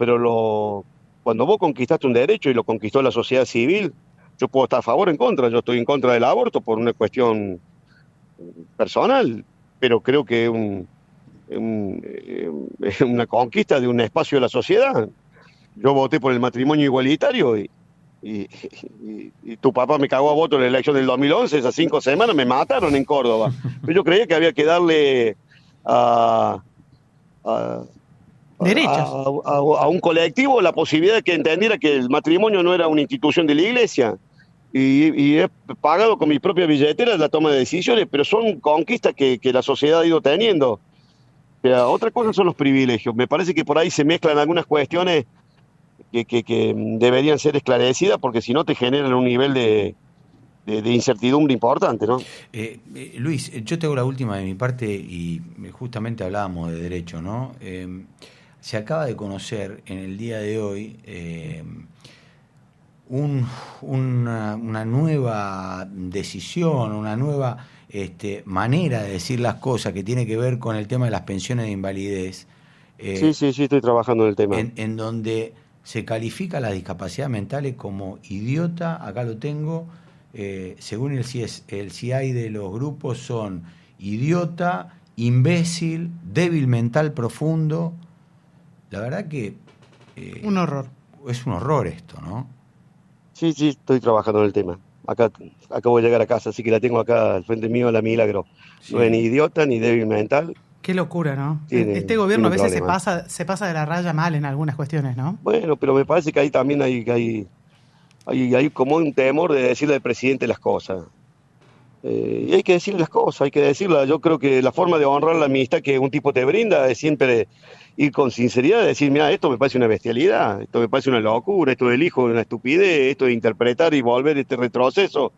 cuando vos conquistaste un derecho y lo conquistó la sociedad civil, yo puedo estar a favor o en contra. Yo estoy en contra del aborto por una cuestión personal, pero creo que es una conquista de un espacio de la sociedad. yo voté por el matrimonio igualitario y, y tu papá me cagó a voto en la elección del 2011, esas 5 semanas me mataron en Córdoba. Pero yo creía que había que darle a derechos. A un colectivo la posibilidad de que entendiera que el matrimonio no era una institución de la iglesia. Y he pagado con mi propia billetera la toma de decisiones, pero son conquistas que la sociedad ha ido teniendo. Pero otra cosa son los privilegios. Me parece que por ahí se mezclan algunas cuestiones que deberían ser esclarecidas, porque si no te generan un nivel de incertidumbre importante, ¿no? Luis, yo te hago la última de mi parte y justamente hablábamos de derecho, ¿no? Se acaba de conocer en el día de hoy una nueva decisión, una nueva manera de decir las cosas que tiene que ver con el tema de las pensiones de invalidez. Sí, estoy trabajando en el tema. En donde se califica las discapacidades mentales como idiota, acá lo tengo, según el CIAI de los grupos son idiota, imbécil, débil mental profundo. La verdad que... un horror. Es un horror esto, ¿no? Sí, estoy trabajando en el tema. Acá acabo de llegar a casa, así que la tengo acá al frente mío, la Milagro. Sí. No es ni idiota ni débil mental. Qué locura, ¿no? Este gobierno a veces se pasa de la raya mal en algunas cuestiones, ¿no? Bueno, pero me parece que ahí también hay como un temor de decirle al presidente las cosas. Y hay que decirle las cosas, hay que decirlas. Yo creo que la forma de honrar la amistad que un tipo te brinda es siempre ir con sinceridad, decir, mira, esto me parece una bestialidad, esto me parece una locura, esto es el hijo de una estupidez, esto de interpretar y volver este retroceso,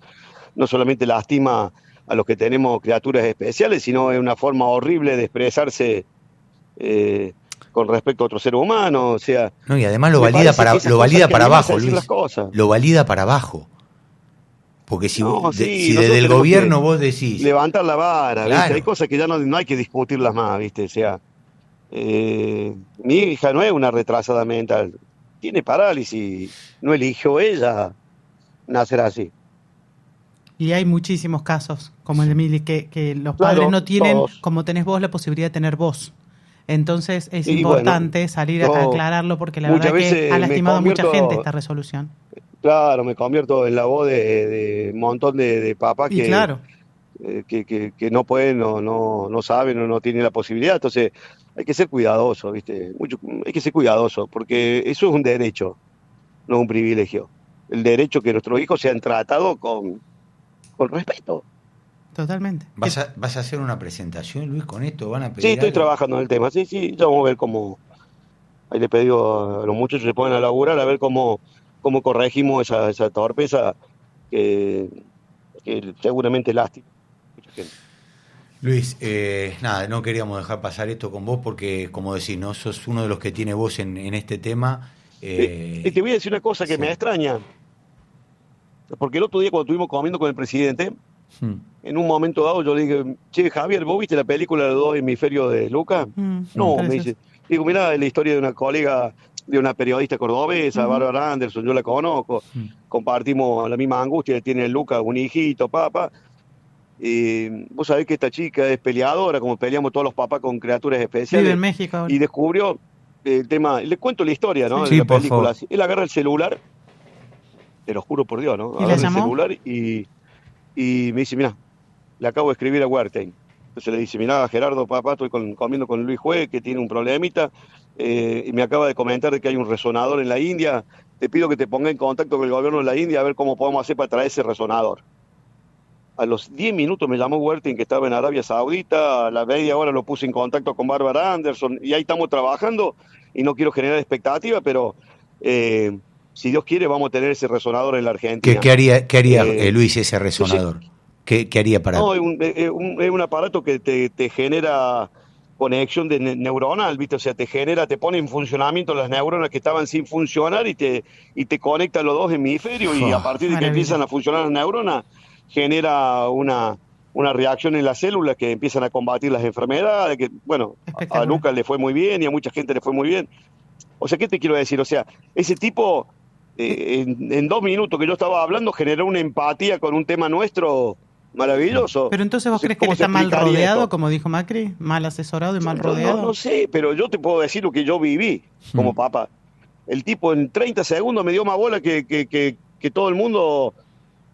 no solamente lastima a los que tenemos criaturas especiales, sino es una forma horrible de expresarse con respecto a otro ser humano, o sea... No, y además lo valida para abajo, Luis, lo valida para abajo. Porque si desde el gobierno vos decís... Levantar la vara, claro. ¿Viste? Hay cosas que ya no hay que discutirlas más, ¿viste? O sea, mi hija no es una retrasada mental, tiene parálisis, no eligió ella nacer así. Y hay muchísimos casos, como el de Mili, que los padres no tienen, todos, como tenés vos, la posibilidad de tener voz. Entonces es importante salir a aclararlo, porque la verdad que ha lastimado a mucha gente esta resolución. Claro, me convierto en la voz de un montón de papás que, claro, que no pueden, no saben o no tienen la posibilidad. Entonces hay que ser cuidadoso, ¿viste? Hay que ser cuidadoso, porque eso es un derecho, no un privilegio. El derecho que nuestros hijos sean tratados con respeto. Totalmente. ¿Vas a hacer una presentación, Luis, con esto? ¿Van a pedir Sí, estoy algo? trabajando en el tema. Sí, ya vamos a ver cómo... Ahí le he pedido a los muchachos que se pongan a laburar, a ver cómo corregimos esa torpeza que seguramente lástima mucha gente. Luis, nada, no queríamos dejar pasar esto con vos porque, como decís, ¿no? Sos uno de los que tiene voz en este tema. Y te voy a decir una cosa que me extraña. Porque el otro día cuando estuvimos comiendo con el presidente, en un momento dado yo le dije, che, Javier, ¿vos viste la película de los dos hemisferios de Lucas? No, me dice. Digo, mirá, es la historia de una colega, de una periodista cordobesa, Bárbara Anderson, yo la conozco, compartimos la misma angustia que tiene Lucas, un hijito, papá. Y vos sabés que esta chica es peleadora, como peleamos todos los papás con criaturas especiales. Vive en México ahora. Y descubrió el tema, les cuento la historia, ¿no? Sí, de la por película. favor. Él agarra el celular, te lo juro por Dios, ¿no? ¿Y Agarra la llamó? el celular y me dice, mirá, le acabo de escribir a Wertheim. Entonces le dice, mirá, Gerardo, papá, estoy comiendo con Luis Juez, que tiene un problemita, y me acaba de comentar de que hay un resonador en la India. Te pido que te ponga en contacto con el gobierno de la India a ver cómo podemos hacer para traer ese resonador. A los 10 minutos me llamó Wertheim, que estaba en Arabia Saudita, a la media hora lo puse en contacto con Bárbara Anderson, y ahí estamos trabajando, y no quiero generar expectativa, pero si Dios quiere vamos a tener ese resonador en la Argentina. ¿Qué haría Luis, ese resonador? ¿Qué haría para...? No, es un aparato que te genera conexión neuronal, ¿viste? O sea, te pone en funcionamiento las neuronas que estaban sin funcionar y te conecta los dos hemisferios, y a partir de que empiezan a funcionar las neuronas, genera una reacción en las células que empiezan a combatir las enfermedades, que, bueno, a Lucas le fue muy bien y a mucha gente le fue muy bien. O sea, ¿qué te quiero decir? O sea, ese tipo, en 2 minutos que yo estaba hablando, generó una empatía con un tema nuestro maravilloso. Pero entonces vos crees que él está mal rodeado, como dijo Macri, mal asesorado y mal rodeado. No sé, pero yo te puedo decir lo que yo viví como papá. el tipo en 30 segundos me dio más bola que todo el mundo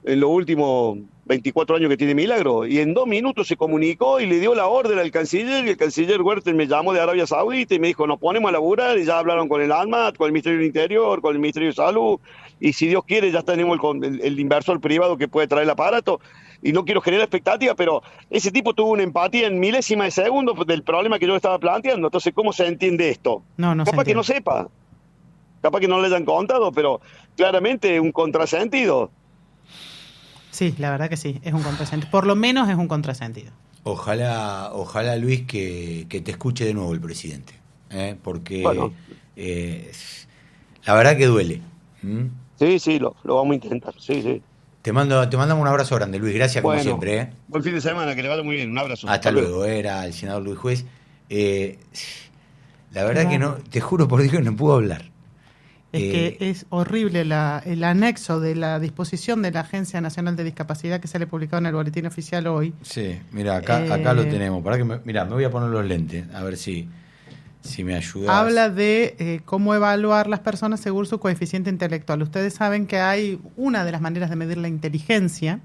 en los últimos 24 años que tiene Milagro, y en 2 minutos se comunicó y le dio la orden al canciller, y el canciller Huerta me llamó de Arabia Saudita y me dijo, nos ponemos a laburar, y ya hablaron con el ANMAT, con el Ministerio del Interior, con el Ministerio de Salud, y si Dios quiere ya tenemos el inversor privado que puede traer el aparato, y no quiero generar expectativa, pero ese tipo tuvo una empatía en milésima de segundo del problema que yo estaba planteando. Entonces, ¿cómo se entiende esto? No Capaz que no sepa, capaz que no le hayan contado, pero claramente un contrasentido. Sí, la verdad que sí, es un contrasentido. Por lo menos es un contrasentido. Ojalá Luis, que te escuche de nuevo el presidente, porque bueno, la verdad que duele. Sí, lo vamos a intentar, sí. Te mandamos un abrazo grande, Luis, gracias como siempre. Buen fin de semana, que le vaya muy bien, un abrazo. Hasta luego, era el senador Luis Juez. La verdad que no, te juro por Dios que no puedo hablar. Es que es horrible el anexo de la disposición de la Agencia Nacional de Discapacidad que sale publicado en el boletín oficial hoy. Sí, mira, acá lo tenemos. Para que me voy a poner los lentes, a ver si me ayudas. Habla de cómo evaluar las personas según su coeficiente intelectual. Ustedes saben que hay una de las maneras de medir la inteligencia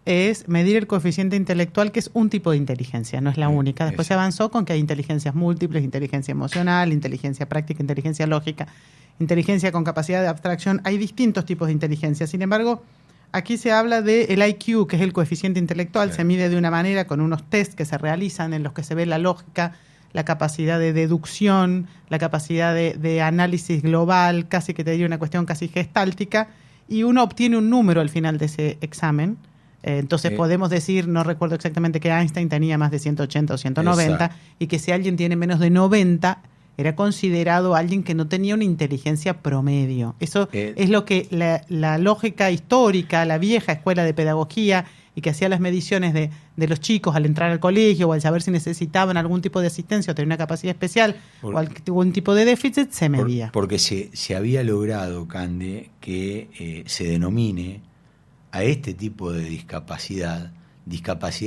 es medir el coeficiente intelectual, que es un tipo de inteligencia, no es la única. Después se avanzó con que hay inteligencias múltiples, inteligencia emocional, inteligencia práctica, inteligencia lógica, inteligencia con capacidad de abstracción. Hay distintos tipos de inteligencia. Sin embargo, aquí se habla del IQ, que es el coeficiente intelectual. Se mide de una manera con unos test que se realizan en los que se ve la lógica, la capacidad de deducción, la capacidad de análisis global, casi que te diría una cuestión casi gestáltica, y uno obtiene un número al final de ese examen. Entonces podemos decir, no recuerdo exactamente que Einstein tenía más de 180 o 190, exacto, y que si alguien tiene menos de 90, era considerado alguien que no tenía una inteligencia promedio. Eso es lo que la lógica histórica, la vieja escuela de pedagogía, y que hacía las mediciones de los chicos al entrar al colegio o al saber si necesitaban algún tipo de asistencia o tener una capacidad especial o algún tipo de déficit, se medía. Porque se había logrado, Cande, que se denomine a este tipo de discapacidad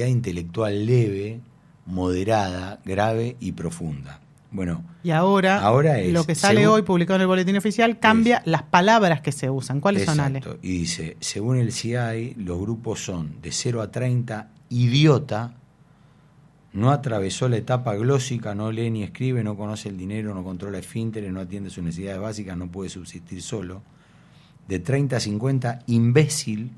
intelectual leve, moderada, grave y profunda. Bueno, y ahora lo que sale hoy publicado en el boletín oficial cambia las palabras que se usan. ¿Cuáles son, Ale? Y dice, según el CIAI, los grupos son de 0 a 30, idiota, no atravesó la etapa glósica, no lee ni escribe, no conoce el dinero, no controla esfínteres, no atiende sus necesidades básicas, no puede subsistir solo. De 30 a 50, imbécil,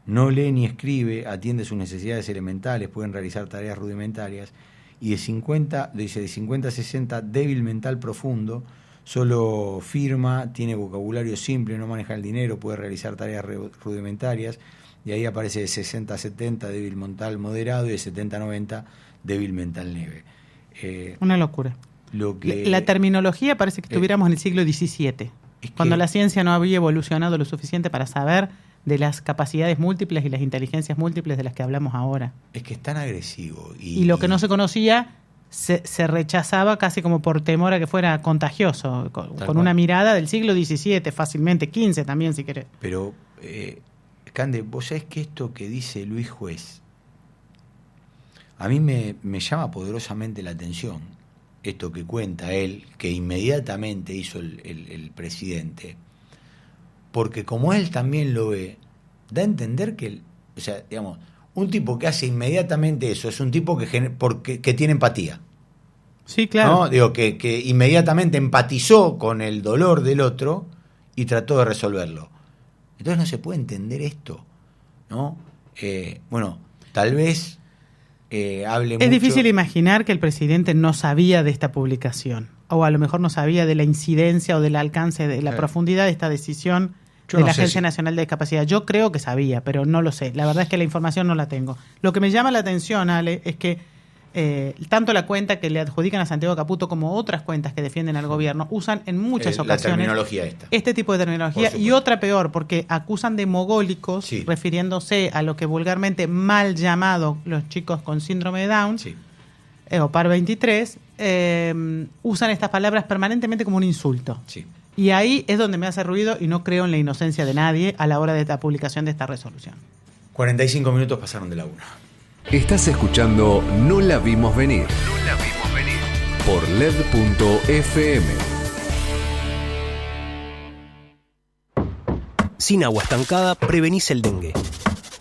no lee ni escribe, atiende sus necesidades elementales, pueden realizar tareas rudimentarias. Y de 50 a 60, débil mental profundo, solo firma, tiene vocabulario simple, no maneja el dinero, puede realizar tareas rudimentarias. Y ahí aparece de 60 a 70, débil mental moderado, y de 70 a 90, débil mental leve. Una locura. La terminología parece que estuviéramos en el siglo XVII, cuando la ciencia no había evolucionado lo suficiente para saber de las capacidades múltiples y las inteligencias múltiples de las que hablamos ahora. Es que es tan agresivo. Y lo que no se conocía se rechazaba casi como por temor a que fuera contagioso, con una mirada del siglo XVII, fácilmente, XV también, si querés. Pero, Cande, vos sabés que esto que dice Luis Juez, a mí me llama poderosamente la atención, esto que cuenta él, que inmediatamente hizo el presidente, porque como él también lo ve, da a entender que, un tipo que hace inmediatamente eso es un tipo que tiene empatía. Sí, claro. ¿No? Digo, que inmediatamente empatizó con el dolor del otro y trató de resolverlo. Entonces no se puede entender esto, ¿no? Tal vez hable mucho. Es difícil imaginar que el presidente no sabía de esta publicación, o a lo mejor no sabía de la incidencia o del alcance, de la profundidad de esta decisión de la Agencia Nacional de Discapacidad. Yo creo que sabía, pero no lo sé. La verdad es que la información no la tengo. Lo que me llama la atención, Ale, es que tanto la cuenta que le adjudican a Santiago Caputo como otras cuentas que defienden al gobierno usan en muchas ocasiones la terminología este tipo de terminología, y otra peor, porque acusan de mogólicos, refiriéndose a lo que vulgarmente mal llamado los chicos con síndrome de Down, o PAR 23, usan estas palabras permanentemente como un insulto. Sí. Y ahí es donde me hace ruido y no creo en la inocencia de nadie a la hora de la publicación de esta resolución. 45 minutos pasaron de la 1. Estás escuchando No la vimos venir. No la vimos venir. Por LED.fm. Sin agua estancada prevenís el dengue.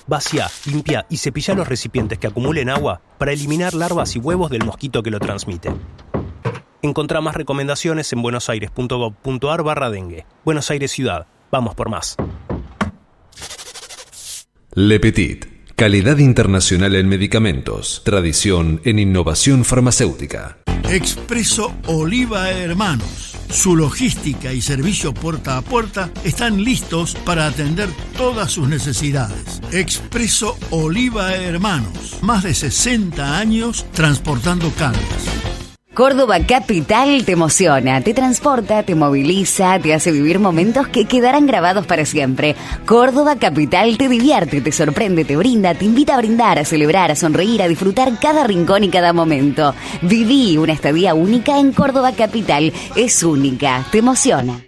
Vacía, limpia y cepilla los recipientes que acumulen agua para eliminar larvas y huevos del mosquito que lo transmite. Encontrá más recomendaciones en buenosaires.gov.ar/dengue. Buenos Aires Ciudad. Vamos por más. Le Petit. Calidad internacional en medicamentos. Tradición en innovación farmacéutica. Expreso Oliva Hermanos. Su logística y servicio puerta a puerta están listos para atender todas sus necesidades. Expreso Oliva Hermanos. Más de 60 años transportando cargas. Córdoba Capital te emociona, te transporta, te moviliza, te hace vivir momentos que quedarán grabados para siempre. Córdoba Capital te divierte, te sorprende, te brinda, te invita a brindar, a celebrar, a sonreír, a disfrutar cada rincón y cada momento. Viví una estadía única en Córdoba Capital. Es única, te emociona.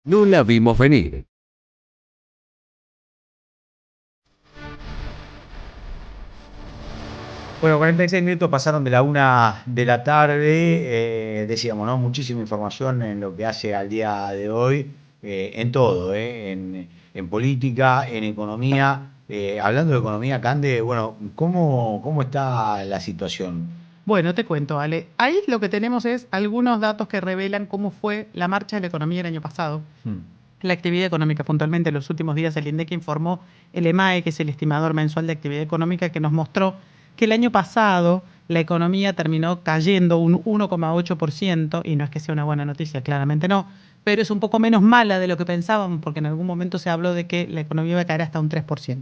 No la vimos venir. Bueno, 46 minutos pasaron de la 1 de la tarde, decíamos, ¿no? Muchísima información en lo que hace al día de hoy, en todo, en política, en economía. Hablando de economía, Cande, bueno, ¿cómo está la situación? Bueno, te cuento, Ale. Ahí lo que tenemos es algunos datos que revelan cómo fue la marcha de la economía el año pasado. La actividad económica, puntualmente en los últimos días, el INDEC informó el EMAE, que es el estimador mensual de actividad económica, que nos mostró que el año pasado la economía terminó cayendo un 1,8%, y no es que sea una buena noticia, claramente no, pero es un poco menos mala de lo que pensábamos, porque en algún momento se habló de que la economía iba a caer hasta un 3%.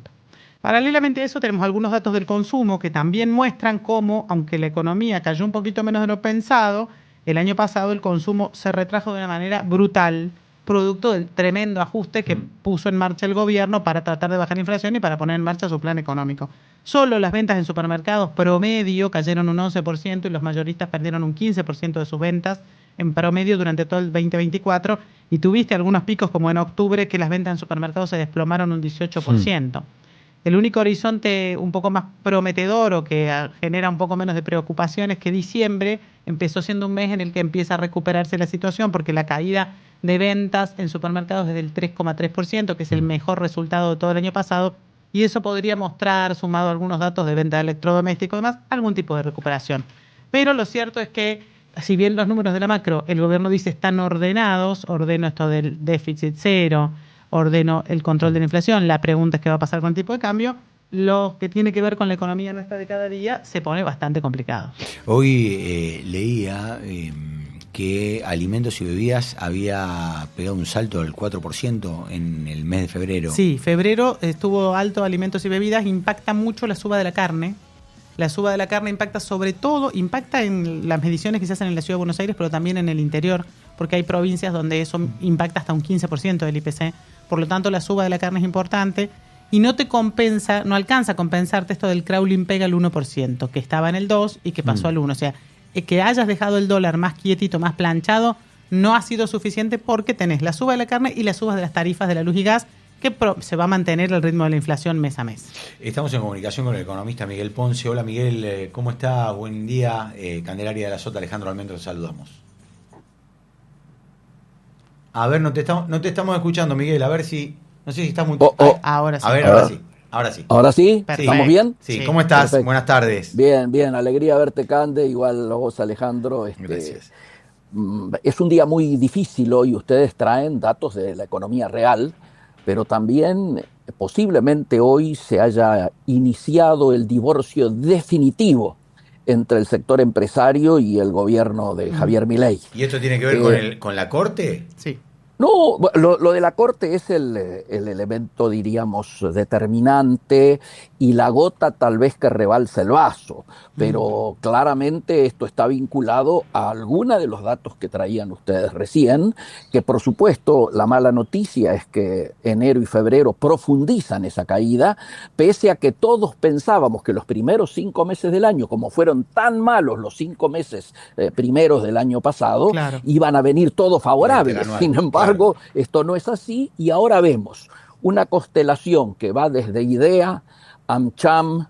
Paralelamente a eso tenemos algunos datos del consumo que también muestran cómo, aunque la economía cayó un poquito menos de lo pensado, el año pasado el consumo se retrajo de una manera brutal, producto del tremendo ajuste que puso en marcha el gobierno para tratar de bajar la inflación y para poner en marcha su plan económico. Solo las ventas en supermercados promedio cayeron un 11% y los mayoristas perdieron un 15% de sus ventas en promedio durante todo el 2024, y tuviste algunos picos como en octubre que las ventas en supermercados se desplomaron un 18%. El único horizonte un poco más prometedor o que genera un poco menos de preocupación es que diciembre empezó siendo un mes en el que empieza a recuperarse la situación, porque la caída de ventas en supermercados es del 3,3%, que es el mejor resultado de todo el año pasado, y eso podría mostrar, sumado a algunos datos de venta de electrodomésticos y demás, algún tipo de recuperación. Pero lo cierto es que, si bien los números de la macro, el gobierno dice están ordenados, ordeno esto del déficit cero, ordeno el control de la inflación, la pregunta es qué va a pasar con el tipo de cambio, lo que tiene que ver con la economía nuestra de cada día se pone bastante complicado. Hoy leía que alimentos y bebidas había pegado un salto del 4% en el mes de febrero. Sí, febrero estuvo alto alimentos y bebidas, impacta mucho la suba de la carne. La suba de la carne impacta sobre todo, impacta en las mediciones que se hacen en la Ciudad de Buenos Aires, pero también en el interior, porque hay provincias donde eso impacta hasta un 15% del IPC. Por lo tanto, la suba de la carne es importante y no te compensa, no alcanza a compensarte esto del crawling pega al 1%, que estaba en el 2% y que pasó al 1%. O sea, que hayas dejado el dólar más quietito, más planchado, no ha sido suficiente, porque tenés la suba de la carne y la suba de las tarifas de la luz y gas, que se va a mantener el ritmo de la inflación mes a mes. Estamos en comunicación con el economista Miguel Ponce. Hola Miguel, ¿cómo está? Buen día. Candelaria de la Sota, Alejandro Almendro, te saludamos. A ver, no te estamos escuchando, Miguel, a ver si... No sé si estás muy... Ahora sí. A ver, ahora sí. Ahora sí. ¿Ahora sí? Perfecto. ¿Estamos bien? Sí, ¿cómo estás? Perfecto. Buenas tardes. Bien, bien. Alegría verte, Cande. Igual vos, Alejandro. Gracias. Es un día muy difícil hoy. Ustedes traen datos de la economía real, pero también posiblemente hoy se haya iniciado el divorcio definitivo entre el sector empresario y el gobierno de Javier Milei. ¿Y esto tiene que ver con la Corte? Sí. No, lo de la Corte es el elemento, diríamos, determinante y la gota tal vez que rebalsa el vaso, pero claramente esto está vinculado a alguna de los datos que traían ustedes recién, que por supuesto la mala noticia es que enero y febrero profundizan esa caída, pese a que todos pensábamos que los primeros 5 meses del año, como fueron tan malos los 5 meses primeros del año pasado, claro, iban a venir todos favorables. Sin embargo, esto no es así, y ahora vemos una constelación que va desde IDEA, AmCham,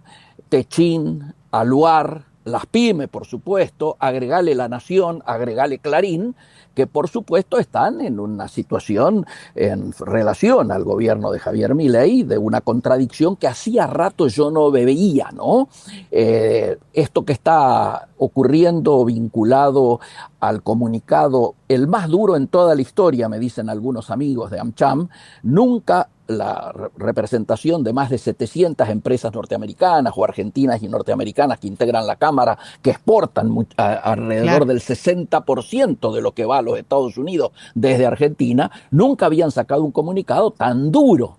Techin, Aluar, las pymes, por supuesto, agregale La Nación, agregale Clarín, que por supuesto están en una situación en relación al gobierno de Javier Milei de una contradicción que hacía rato yo no veía, ¿no? Esto que está ocurriendo vinculado al comunicado, el más duro en toda la historia, me dicen algunos amigos de AmCham, nunca la representación de más de 700 empresas norteamericanas o argentinas y norteamericanas que integran la Cámara, que exportan alrededor del 60% de lo que va a los Estados Unidos desde Argentina, nunca habían sacado un comunicado tan duro.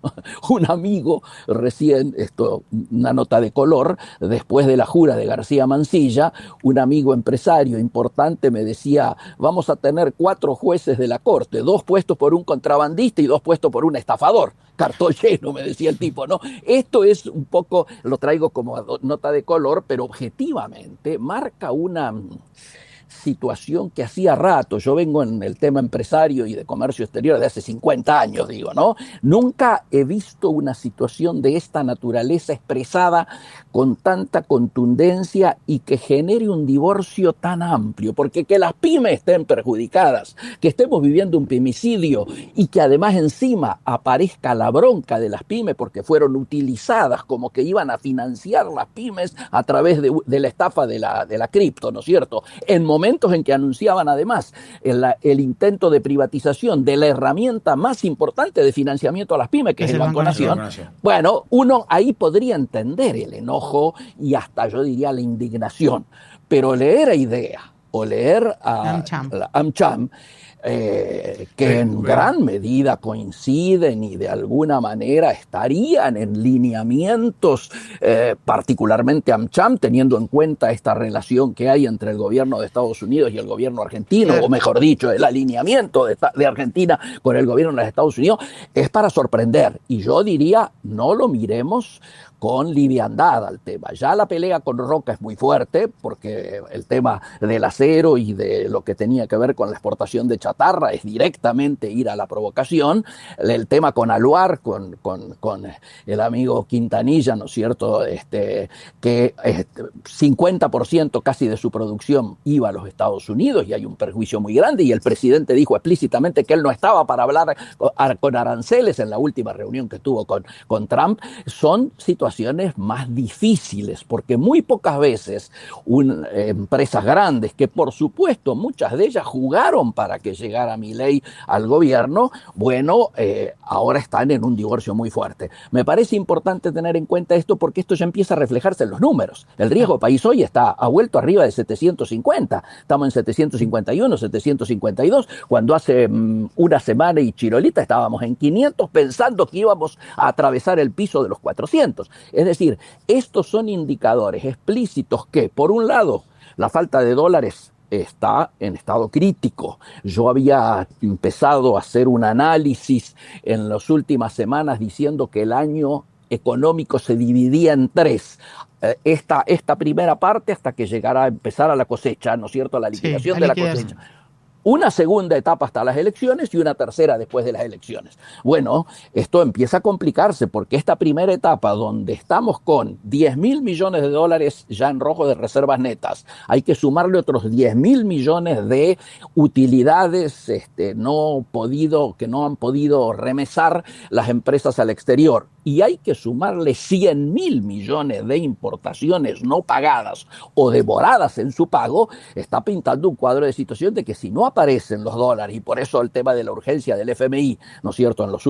Un amigo recién, una nota de color, después de la jura de García Mansilla, un amigo empresario importante me decía, vamos a tener 4 jueces de la Corte, 2 puestos por un contrabandista y 2 puestos por un estafador. Cartón lleno, me decía el tipo, ¿no? Esto es un poco, lo traigo como nota de color, pero objetivamente marca una situación que hacía rato, yo vengo en el tema empresario y de comercio exterior de hace 50 años, digo, ¿no? Nunca he visto una situación de esta naturaleza expresada con tanta contundencia y que genere un divorcio tan amplio, porque que las pymes estén perjudicadas, que estemos viviendo un pimicidio y que además encima aparezca la bronca de las pymes porque fueron utilizadas como que iban a financiar las pymes a través de la estafa de la cripto, ¿no es cierto? En momentos en que anunciaban además el intento de privatización de la herramienta más importante de financiamiento a las pymes, que es el Banco Nación. Bueno, uno ahí podría entender el enojo y hasta yo diría la indignación, pero leer a IDEA o leer a AmCham, que en gran medida coinciden y de alguna manera estarían en lineamientos, particularmente AmCham, teniendo en cuenta esta relación que hay entre el gobierno de Estados Unidos y el gobierno argentino, o mejor dicho, el alineamiento de Argentina con el gobierno de los Estados Unidos, es para sorprender. Y yo diría, no lo miremos con liviandad al tema. Ya la pelea con Roca es muy fuerte, porque el tema del acero y de lo que tenía que ver con la exportación de chatarra es directamente ir a la provocación. El tema con Aluar, con el amigo Quintanilla, ¿no es cierto?, que 50% casi de su producción iba a los Estados Unidos y hay un perjuicio muy grande, y el presidente dijo explícitamente que él no estaba para hablar con aranceles en la última reunión que tuvo con Trump. Son situaciones más difíciles, porque muy pocas veces empresas grandes, que por supuesto muchas de ellas jugaron para que llegara Milei al gobierno, bueno, ahora están en un divorcio muy fuerte. Me parece importante tener en cuenta esto porque esto ya empieza a reflejarse en los números. El riesgo país hoy ha vuelto arriba de 750, estamos en 751, 752, cuando hace una semana y chirolita estábamos en 500 pensando que íbamos a atravesar el piso de los 400. Es decir, estos son indicadores explícitos que, por un lado, la falta de dólares está en estado crítico. Yo había empezado a hacer un análisis en las últimas semanas diciendo que el año económico se dividía en 3. Esta primera parte hasta que llegara a empezar a la cosecha, ¿no es cierto?, la liquidación de la cosecha. Una segunda etapa hasta las elecciones y una tercera después de las elecciones. Bueno, esto empieza a complicarse porque esta primera etapa, donde estamos con 10.000 millones de dólares ya en rojo de reservas netas, hay que sumarle otros 10.000 millones de utilidades que no han podido remesar las empresas al exterior. Y hay que sumarle 100.000 millones de importaciones no pagadas o demoradas en su pago, está pintando un cuadro de situación de que si no aparecen los dólares, y por eso el tema de la urgencia del FMI, ¿no es cierto?, en las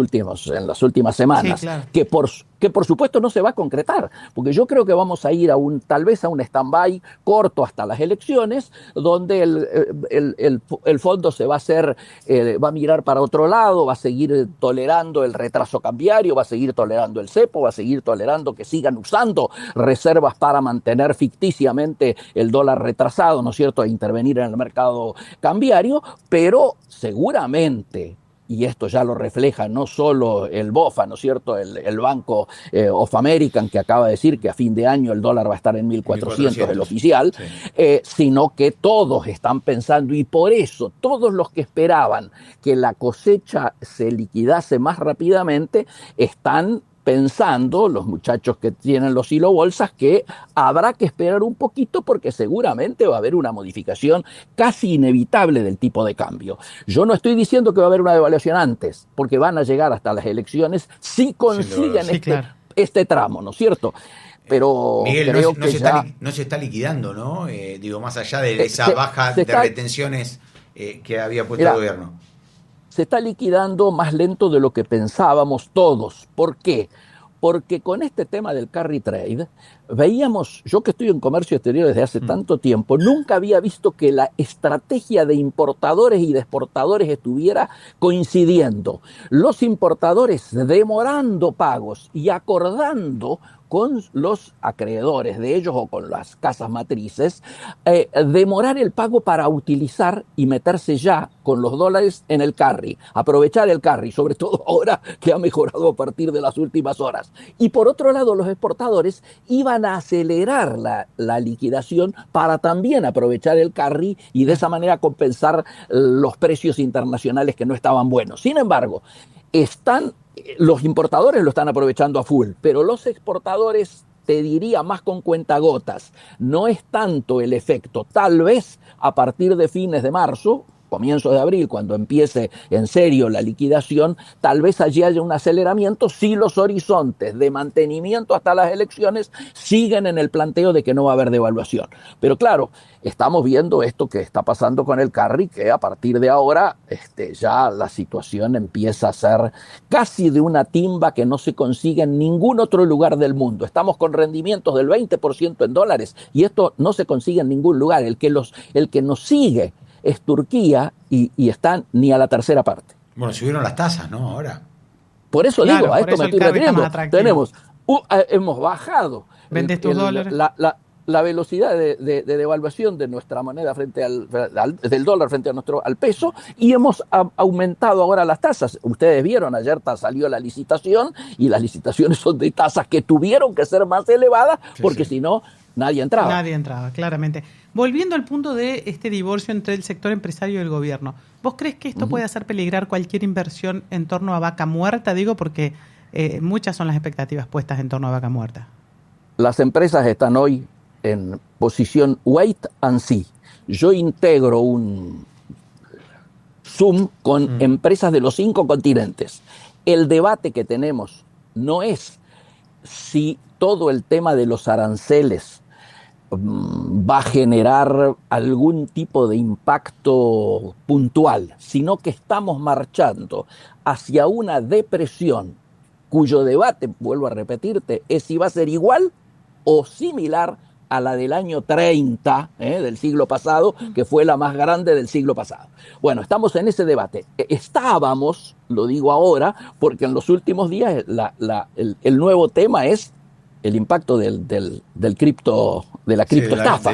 últimas semanas, sí, claro, que por supuesto no se va a concretar, porque yo creo que vamos a ir tal vez a un stand-by corto hasta las elecciones, donde el fondo se va a mirar para otro lado, va a seguir tolerando el retraso cambiario, va a seguir tolerando el cepo, va a seguir tolerando que sigan usando reservas para mantener ficticiamente el dólar retrasado, ¿no es cierto?, e intervenir en el mercado cambiario, pero seguramente, y esto ya lo refleja no solo el BOFA, ¿no es cierto?, el Banco of American, que acaba de decir que a fin de año el dólar va a estar en 1.400, el oficial, sí, sino que todos están pensando, y por eso todos los que esperaban que la cosecha se liquidase más rápidamente están pensando, los muchachos que tienen los silobolsas, que habrá que esperar un poquito porque seguramente va a haber una modificación casi inevitable del tipo de cambio. Yo no estoy diciendo que va a haber una devaluación antes, porque van a llegar hasta las elecciones si consiguen este tramo, ¿no es cierto? Pero Miguel, creo no se está liquidando, ¿no? Digo, más allá de esa baja de retenciones que había puesto el gobierno. Se está liquidando más lento de lo que pensábamos todos. ¿Por qué? Porque con este tema del carry trade, veíamos, yo que estoy en comercio exterior desde hace tanto tiempo, nunca había visto que la estrategia de importadores y de exportadores estuviera coincidiendo. Los importadores demorando pagos y acordando con los acreedores de ellos o con las casas matrices, demorar el pago para utilizar y meterse ya con los dólares en el carry, aprovechar el carry, sobre todo ahora que ha mejorado a partir de las últimas horas. Y por otro lado, los exportadores iban a acelerar la liquidación para también aprovechar el carry y de esa manera compensar los precios internacionales que no estaban buenos. Sin embargo, los importadores lo están aprovechando a full, pero los exportadores, te diría más con cuentagotas. No es tanto el efecto. Tal vez a partir de fines de marzo, comienzos de abril, cuando empiece en serio la liquidación, tal vez allí haya un aceleramiento si los horizontes de mantenimiento hasta las elecciones siguen en el planteo de que no va a haber devaluación. Pero claro, estamos viendo esto que está pasando con el carry, que a partir de ahora ya la situación empieza a ser casi de una timba que no se consigue en ningún otro lugar del mundo. Estamos con rendimientos del 20% en dólares y esto no se consigue en ningún lugar. El que nos sigue es Turquía y están ni a la tercera parte. Bueno, subieron las tasas, ¿no? Ahora. Por eso digo, a esto me estoy refiriendo. Hemos bajado ¿vendes tus dólares? La velocidad de devaluación de nuestra moneda del dólar frente al peso y hemos aumentado ahora las tasas. Ustedes vieron, ayer salió la licitación y las licitaciones son de tasas que tuvieron que ser más elevadas porque si no, nadie entraba. Nadie entraba, claramente. Volviendo al punto de este divorcio entre el sector empresario y el gobierno, ¿vos crees que esto puede hacer peligrar cualquier inversión en torno a Vaca Muerta? Digo porque muchas son las expectativas puestas en torno a Vaca Muerta. Las empresas están hoy en posición wait and see. Yo integro un Zoom con empresas de los 5 continentes. El debate que tenemos no es si todo el tema de los aranceles va a generar algún tipo de impacto puntual, sino que estamos marchando hacia una depresión cuyo debate, vuelvo a repetirte, es si va a ser igual o similar a la del año 30 del siglo pasado, que fue la más grande del siglo pasado. Bueno, estamos en ese debate. Estábamos, lo digo ahora, porque en los últimos días el nuevo tema es el impacto de la criptoestafa.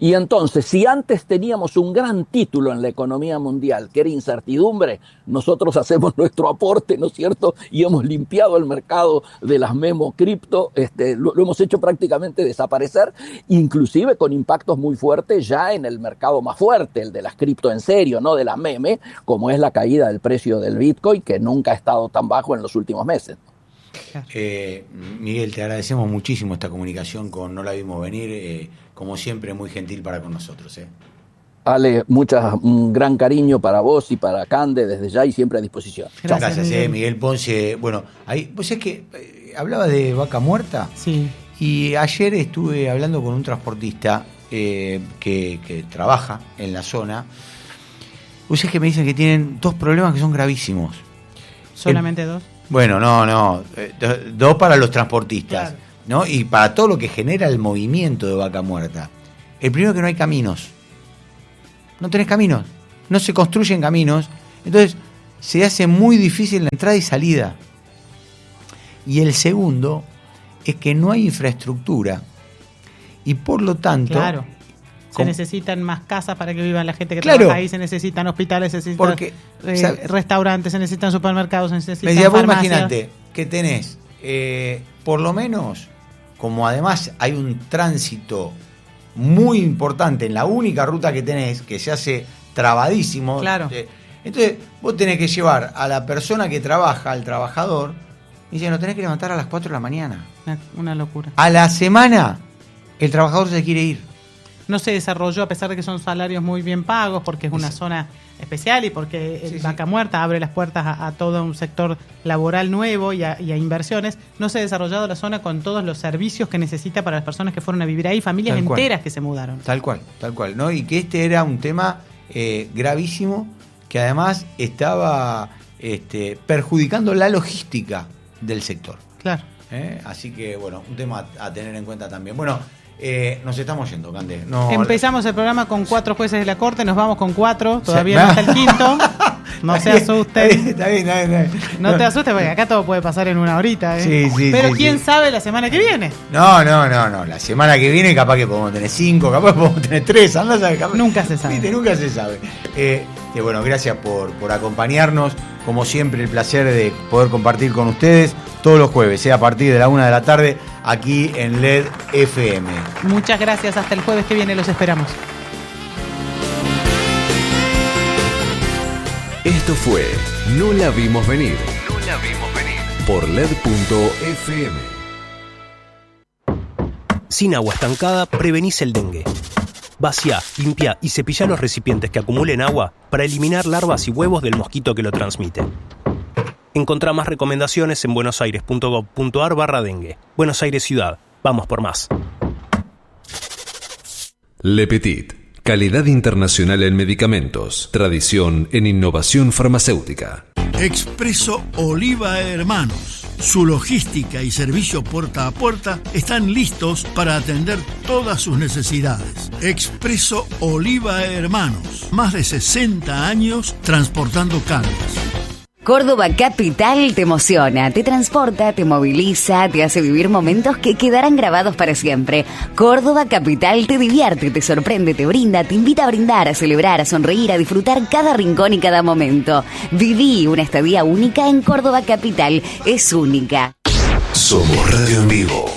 Y entonces, si antes teníamos un gran título en la economía mundial, que era incertidumbre, nosotros hacemos nuestro aporte, ¿no es cierto? Y hemos limpiado el mercado de las memo cripto, lo hemos hecho prácticamente desaparecer, inclusive con impactos muy fuertes ya en el mercado más fuerte, el de las cripto en serio, no de las meme, como es la caída del precio del Bitcoin, que nunca ha estado tan bajo en los últimos meses. Miguel, te agradecemos muchísimo esta comunicación con No la vimos venir, como siempre muy gentil para con nosotros. Ale, un gran cariño para vos y para Cande desde ya y siempre a disposición. Gracias, Miguel Ponce. Bueno, ahí, pues es que hablaba de Vaca Muerta. Sí. Y ayer estuve hablando con un transportista que trabaja en la zona. Pues es que me dicen que tienen 2 problemas que son gravísimos. ¿Solamente 2? Bueno, no, 2 para los transportistas, claro, ¿no? Y para todo lo que genera el movimiento de Vaca Muerta. El primero, que no hay caminos. No tenés caminos, no se construyen caminos, entonces se hace muy difícil la entrada y salida. Y el segundo es que no hay infraestructura y por lo tanto... Claro. Se necesitan más casas para que vivan la gente que trabaja ahí, se necesitan hospitales, se necesitan restaurantes, se necesitan supermercados, se necesitan farmacias. Imagínate que tenés, por lo menos, como además hay un tránsito muy importante en la única ruta que tenés, que se hace trabadísimo. Claro. Entonces, vos tenés que llevar a la persona que trabaja, al trabajador, Y dicen, lo tenés que levantar a las 4 de la mañana. Una locura. A la semana, el trabajador se quiere ir. No se desarrolló, a pesar de que son salarios muy bien pagos, porque es una zona especial y porque Vaca Muerta abre las puertas a todo un sector laboral nuevo y a inversiones. No se ha desarrollado la zona con todos los servicios que necesita para las personas que fueron a vivir ahí, familias enteras que se mudaron. Tal cual, ¿no? Y que este era un tema gravísimo, que además estaba perjudicando la logística del sector. Claro. Así que, bueno, un tema a tener en cuenta también. Bueno, nos estamos yendo, Cande. Empezamos el programa con 4 jueces de la Corte, nos vamos con 4, todavía no está el quinto. No se asusten. Está bien. No te asustes porque acá todo puede pasar en una horita. Sí, pero quién sabe la semana que viene. No. La semana que viene capaz que podemos tener 5, capaz que podemos tener 3. Nunca se sabe. Nunca se sabe. Bueno, gracias por acompañarnos. Como siempre, el placer de poder compartir con ustedes todos los jueves, a partir de la 1 de la tarde, aquí en LED FM. Muchas gracias. Hasta el jueves que viene los esperamos. Esto fue No la vimos venir. Por LED.fm. Sin agua estancada, prevenís el dengue. Vacía, limpia y cepilla los recipientes que acumulen agua para eliminar larvas y huevos del mosquito que lo transmite. Encontrá más recomendaciones en buenosaires.gov.ar/dengue. Buenos Aires Ciudad. Vamos por más. Le Petit. Calidad internacional en medicamentos. Tradición en innovación farmacéutica. Expreso Oliva Hermanos. Su logística y servicio puerta a puerta están listos para atender todas sus necesidades. Expreso Oliva Hermanos. Más de 60 años transportando cargas. Córdoba Capital te emociona, te transporta, te moviliza, te hace vivir momentos que quedarán grabados para siempre. Córdoba Capital te divierte, te sorprende, te brinda, te invita a brindar, a celebrar, a sonreír, a disfrutar cada rincón y cada momento. Viví una estadía única en Córdoba Capital, es única. Somos Radio en Vivo.